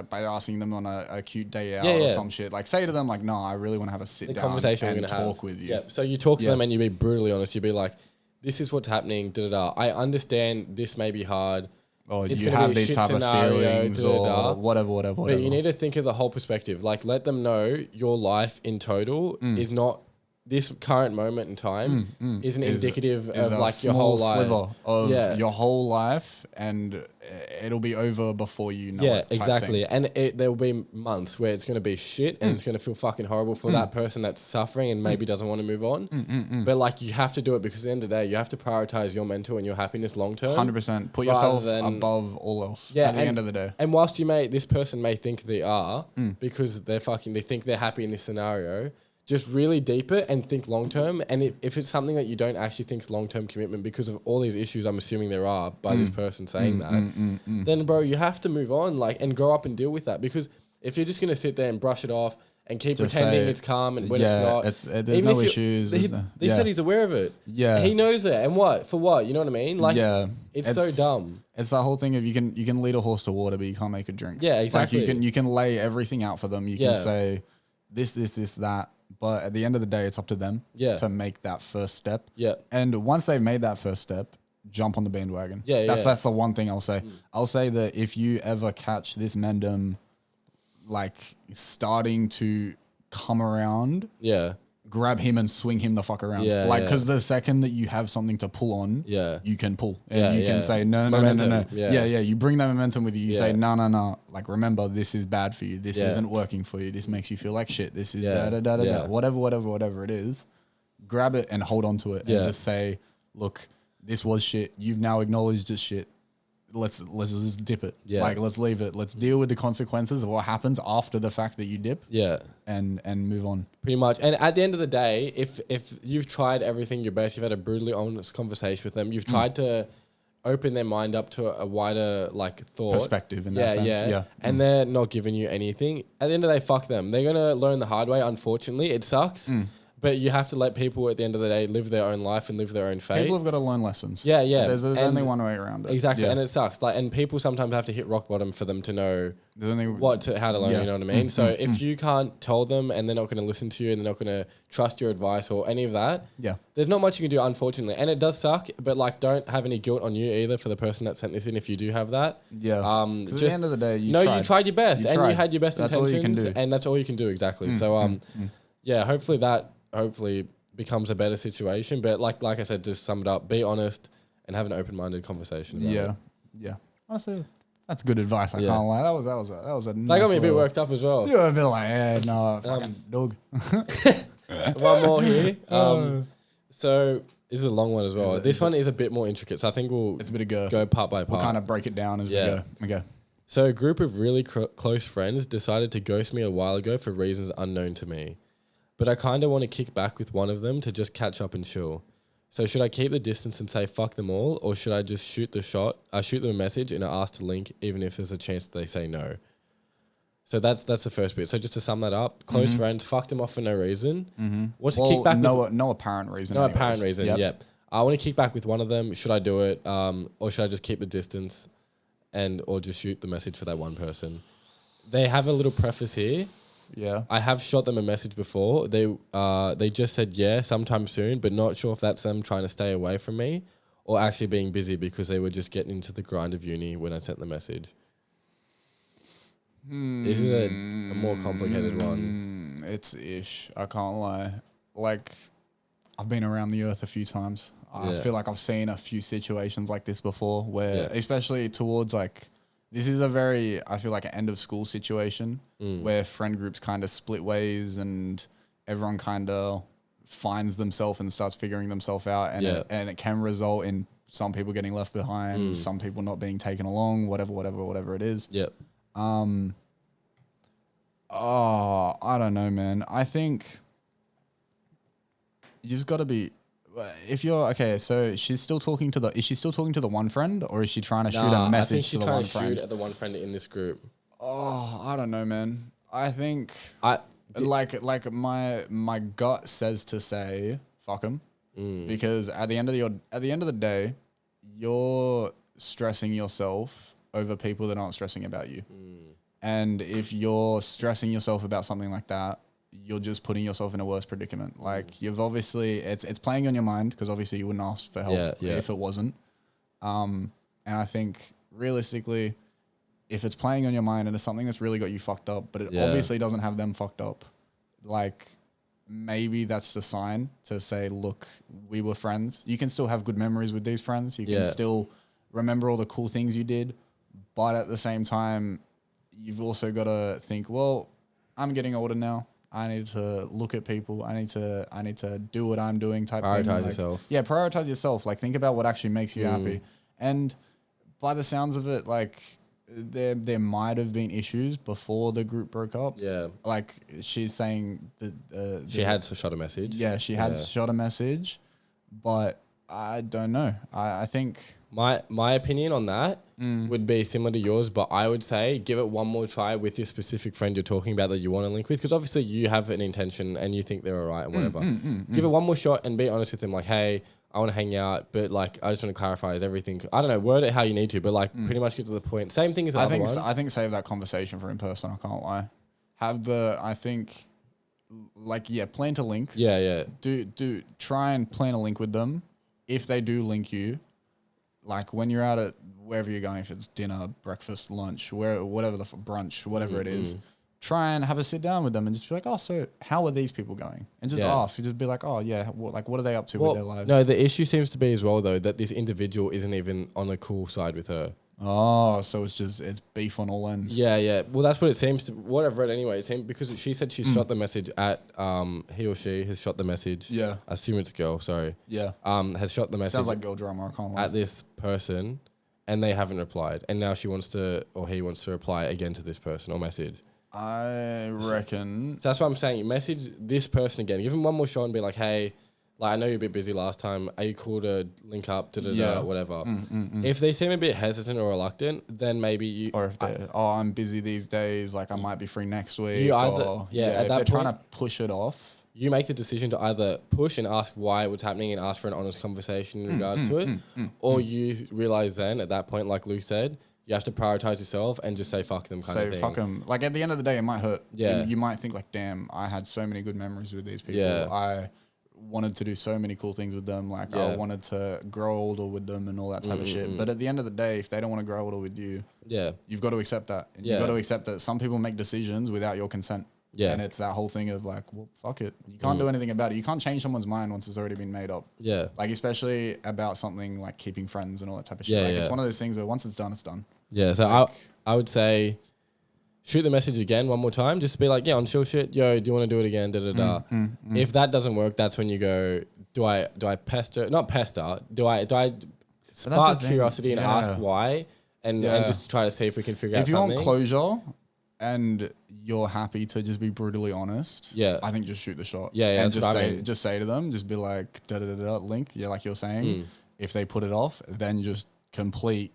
by asking them on a cute day out or some shit. Like say to them like, "No, I really want to have a sit down conversation and talk with you." Yeah. So you talk to them and you be brutally honest. You be like, "This is what's happening. I understand this may be hard. Or you have these type of feelings or whatever. But you need to think of the whole perspective. Like let them know your life in total is not this current moment in time isn't indicative of like your whole life. Sliver of your whole life, and it'll be over before you know it. Yeah, exactly. And there will be months where it's going to be shit and it's going to feel fucking horrible for that person that's suffering and maybe doesn't want to move on. But like you have to do it because at the end of the day, you have to prioritize your mental and your happiness long term. 100%. Put yourself above all else at the end of the day. And whilst this person may think they are because they think they're happy in this scenario, just really deep it and think long term. And if it's something that you don't actually think is long term commitment because of all these issues I'm assuming there are by this person saying that, then bro, you have to move on and grow up and deal with that. Because if you're just gonna sit there and brush it off and keep just pretending it's calm and when it's not, there's no issues. He said he's aware of it. Yeah, he knows it. And for what? You know what I mean? Like, it's so dumb. It's that whole thing of you can lead a horse to water, but you can't make it drink. Yeah, exactly. Like you can lay everything out for them. You can say this, that. But at the end of the day, it's up to them to make that first step. Yeah. And once they've made that first step, jump on the bandwagon. That's the one thing I'll say. I'll say that if you ever catch this Mendham like starting to come around, grab him and swing him the fuck around. Because the second that you have something to pull on, you can pull. And you can say, no. You bring that momentum with you. You say, no. Like, remember, this is bad for you. This isn't working for you. This makes you feel like shit. This is da. Whatever it is. Grab it and hold on to it. And just say, look, this was shit. You've now acknowledged this shit. Let's just dip it. Like, let's leave it. Let's deal with the consequences of what happens after the fact that you dip. And move on. Pretty much. And at the end of the day, if you've tried everything your best, you've had a brutally honest conversation with them, you've tried to open their mind up to a wider like thought. Perspective in that sense. And they're not giving you anything. At the end of the day, fuck them. They're going to learn the hard way, unfortunately. It sucks. But you have to let people at the end of the day live their own life and live their own fate. People have got to learn lessons. Yeah. There's only one way around it. Exactly, and it sucks. And people sometimes have to hit rock bottom for them to know how to learn. You know what I mean? So if you can't tell them and they're not going to listen to you and they're not going to trust your advice or any of that, there's not much you can do, unfortunately. And it does suck, but like don't have any guilt on you either for the person that sent this in if you do have that. Just at the end of the day, you tried your best and you had your best intentions. That's all you can do. And that's all you can do, exactly. So hopefully that becomes a better situation. But like I said, just sum it up, be honest and have an open-minded conversation about it. Honestly, that's good advice. I can't lie. That was a nice that got me a bit worked up as well. You were a bit like, fucking dog. One more here. So this is a long one as well. This one is a bit more intricate. So I think it's a bit of girth. Go part by part. We'll kind of break it down as we go. Okay. So a group of really close friends decided to ghost me a while ago for reasons unknown to me. but I kind of want to kick back with one of them to just catch up and chill. So should I keep the distance and say fuck them all, or should I just shoot them a message and ask to link, even if there's a chance they say no? So that's the first bit. So just to sum that up, close friends, fucked them off for no reason. What's the kickback? No apparent reason. No apparent reason. Yep. I want to kick back with one of them. Should I do it, or should I just keep the distance, or just shoot the message for that one person? They have a little preface here. Yeah. I have shot them a message before. They just said sometime soon, but not sure if that's them trying to stay away from me or actually being busy because they were just getting into the grind of uni when I sent the message. This is a more complicated one. It's ish. I can't lie. Like, I've been around the earth a few times. I feel like I've seen a few situations like this before where, especially towards like, this is a very, I feel like an end of school situation where friend groups kind of split ways and everyone kind of finds themselves and starts figuring themselves out. And, it can result in some people getting left behind, some people not being taken along, whatever it is. Yep. I don't know, man. I think you just got to be, if you're okay, so is she still talking to the one friend, or is she trying to shoot a message to the one friend? I think she's trying to shoot at the one friend in this group. Oh, I don't know, man. I think like my gut says to say fuck him, because at the end of the day, you're stressing yourself over people that aren't stressing about you. And if you're stressing yourself about something like that, you're just putting yourself in a worse predicament. Like, you've obviously, it's playing on your mind, because obviously you wouldn't ask for help if it wasn't. And I think realistically, if it's playing on your mind and it's something that's really got you fucked up, but it obviously doesn't have them fucked up, like, maybe that's the sign to say, look, we were friends. You can still have good memories with these friends. You can still remember all the cool things you did. But at the same time, you've also got to think, well, I'm getting older now. I need to look at people. I need to do what I'm doing type thing. Prioritize yourself. Yeah, prioritize yourself. Like, think about what actually makes you happy. And by the sounds of it, like, there might have been issues before the group broke up. Yeah. Like, she's saying that she had shot a message. Yeah, she had shot a message, but I don't know. I think my opinion on that would be similar to yours, but I would say give it one more try with your specific friend you're talking about that you want to link with, because obviously you have an intention and you think they're all right and whatever. Give it one more shot and be honest with them, like, hey, I want to hang out, but like, I just want to clarify, is everything, I don't know, word it how you need to, but like pretty much get to the point. Same thing as the other one. I think save that conversation for in person, I can't lie. Plan to link. Yeah. Do try and plan a link with them. If they do link you, like when you're out at wherever you're going, if it's dinner, breakfast, lunch, whatever the brunch, whatever it is, try and have a sit down with them and just be like, oh, so how are these people going? And just ask. You just be like, oh yeah, what are they up to with their lives? No, the issue seems to be as well though that this individual isn't even on the cool side with her. Oh, so it's beef on all ends. Yeah. Well, that's what it seems to. What I've read anyway, it seems, because she said she shot the message at he or she has shot the message. Yeah, I assume it's a girl. Sorry. Yeah. Has shot the message. Sounds like girl drama. I can't lie. At this person, and they haven't replied, and now she wants to, or he wants to reply again to this person or message. I reckon. So that's what I'm saying. Message this person again. Give him one more shot and be like, hey, like, I know you're a bit busy last time. Are you cool to link up? Whatever. If they seem a bit hesitant or reluctant, then maybe you. Or if they, I'm busy these days. Like, I might be free next week. If they're trying to push it off, you make the decision to either push and ask why what's happening and ask for an honest conversation in regards to it, or you realize then at that point, like Luke said, you have to prioritize yourself and just say fuck them kind of thing. Say fuck them. Like, at the end of the day, it might hurt. Yeah. You might think like, damn, I had so many good memories with these people. Yeah. I wanted to do so many cool things with them. Like, I wanted to grow older with them and all that type of shit. But at the end of the day, if they don't want to grow older with you, you've got to accept that. And you've got to accept that some people make decisions without your consent. Yeah. And it's that whole thing of like, well, fuck it. You can't do anything about it. You can't change someone's mind once it's already been made up. Yeah. Like, especially about something like keeping friends and all that type of shit. It's one of those things where once it's done, it's done. Yeah. So like, I would say shoot the message again one more time. Just be like, on chill shit. Yo, do you want to do it again? If that doesn't work, that's when you go, do I pester? Not pester. Do I spark curiosity and ask why? And just try to see if we can figure out something. If you want closure and you're happy to just be brutally honest, I think just shoot the shot. Yeah, and just say to them, just be like, link, like you're saying. If they put it off, then just complete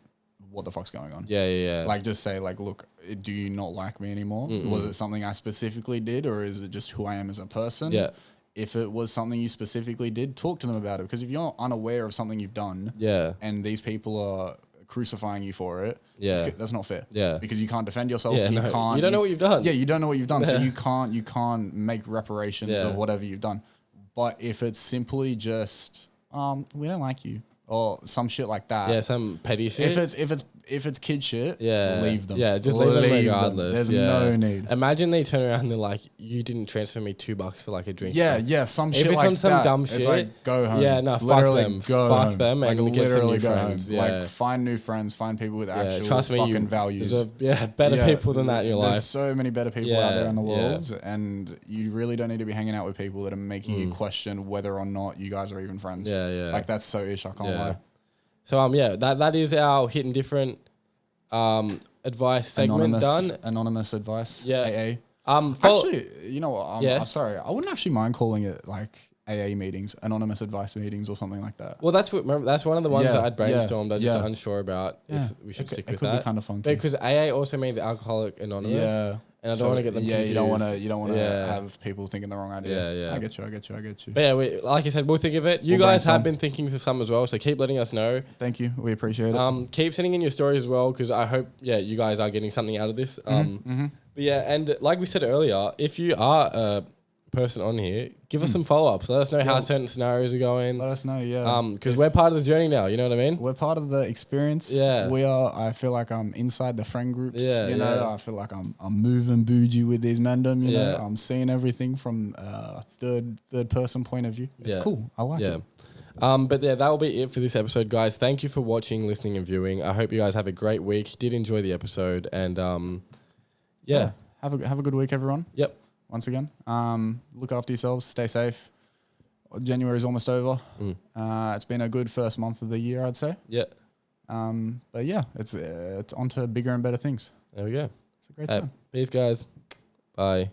what the fuck's going on. Yeah. Like, just say, like, look, do you not like me anymore? Was it something I specifically did, or is it just who I am as a person? Yeah. If it was something you specifically did, talk to them about it. Because if you're unaware of something you've done, and these people are crucifying you for it, that's not fair. Yeah. Because you can't defend yourself. You can't. You don't know what you've done. Yeah, you don't know what you've done, so you can't make reparations of whatever you've done. But if it's simply just, we don't like you, or some shit like that. Yeah, some petty shit. If it's kid shit, yeah, leave them. Yeah, just leave them regardless. There's no need. Imagine they turn around and they're like, "You didn't transfer me $2 for like a drink." Yeah, some shit like that. If it's on some dumb shit, it's like, go home. Yeah, no, literally fuck them, like, and get some new go friends. home. Like, find new friends, find people with actual trust me, fucking values. Better people than that in your life. There's so many better people out there in the world, and you really don't need to be hanging out with people that are making you question whether or not you guys are even friends. Yeah. Like, that's so ish. I can't lie. So that is our Hittin Different advice segment done. Anonymous advice. Yeah. AA. Actually, you know what? I'm sorry. I wouldn't actually mind calling it like AA meetings, anonymous advice meetings, or something like that. Well, that's one of the ones that I'd brainstormed. I was just unsure about if we should stick with that. It could be kind of funky. Because AA also means Alcoholic Anonymous. Yeah. And I don't want to get them confused. You don't want to have people thinking the wrong idea. Yeah. I get you. But yeah, like I said, we'll think of it. You guys have been thinking of some as well, so keep letting us know. Thank you. We appreciate it. Keep sending in your stories as well, because I hope, you guys are getting something out of this. But yeah, and like we said earlier, if you are a person on here, give us some follow-ups. Let us know how certain scenarios are going. Let us know, because we're part of the journey now, you know what I mean? We're part of the experience. Yeah. We are. I feel like I'm inside the friend groups. You know, I feel like I'm moving bougie with these mendom, you know. I'm seeing everything from a third person point of view. It's cool. I like it. But yeah, that will be it for this episode, guys. Thank you for watching, listening, and viewing. I hope you guys have a great week. Did enjoy the episode, and have a good week, everyone. Yep. Once again, look after yourselves, stay safe. January's almost over. It's been a good first month of the year, I'd say. Yeah. But yeah, it's on to bigger and better things. There we go. It's a great time. Peace, guys. Bye.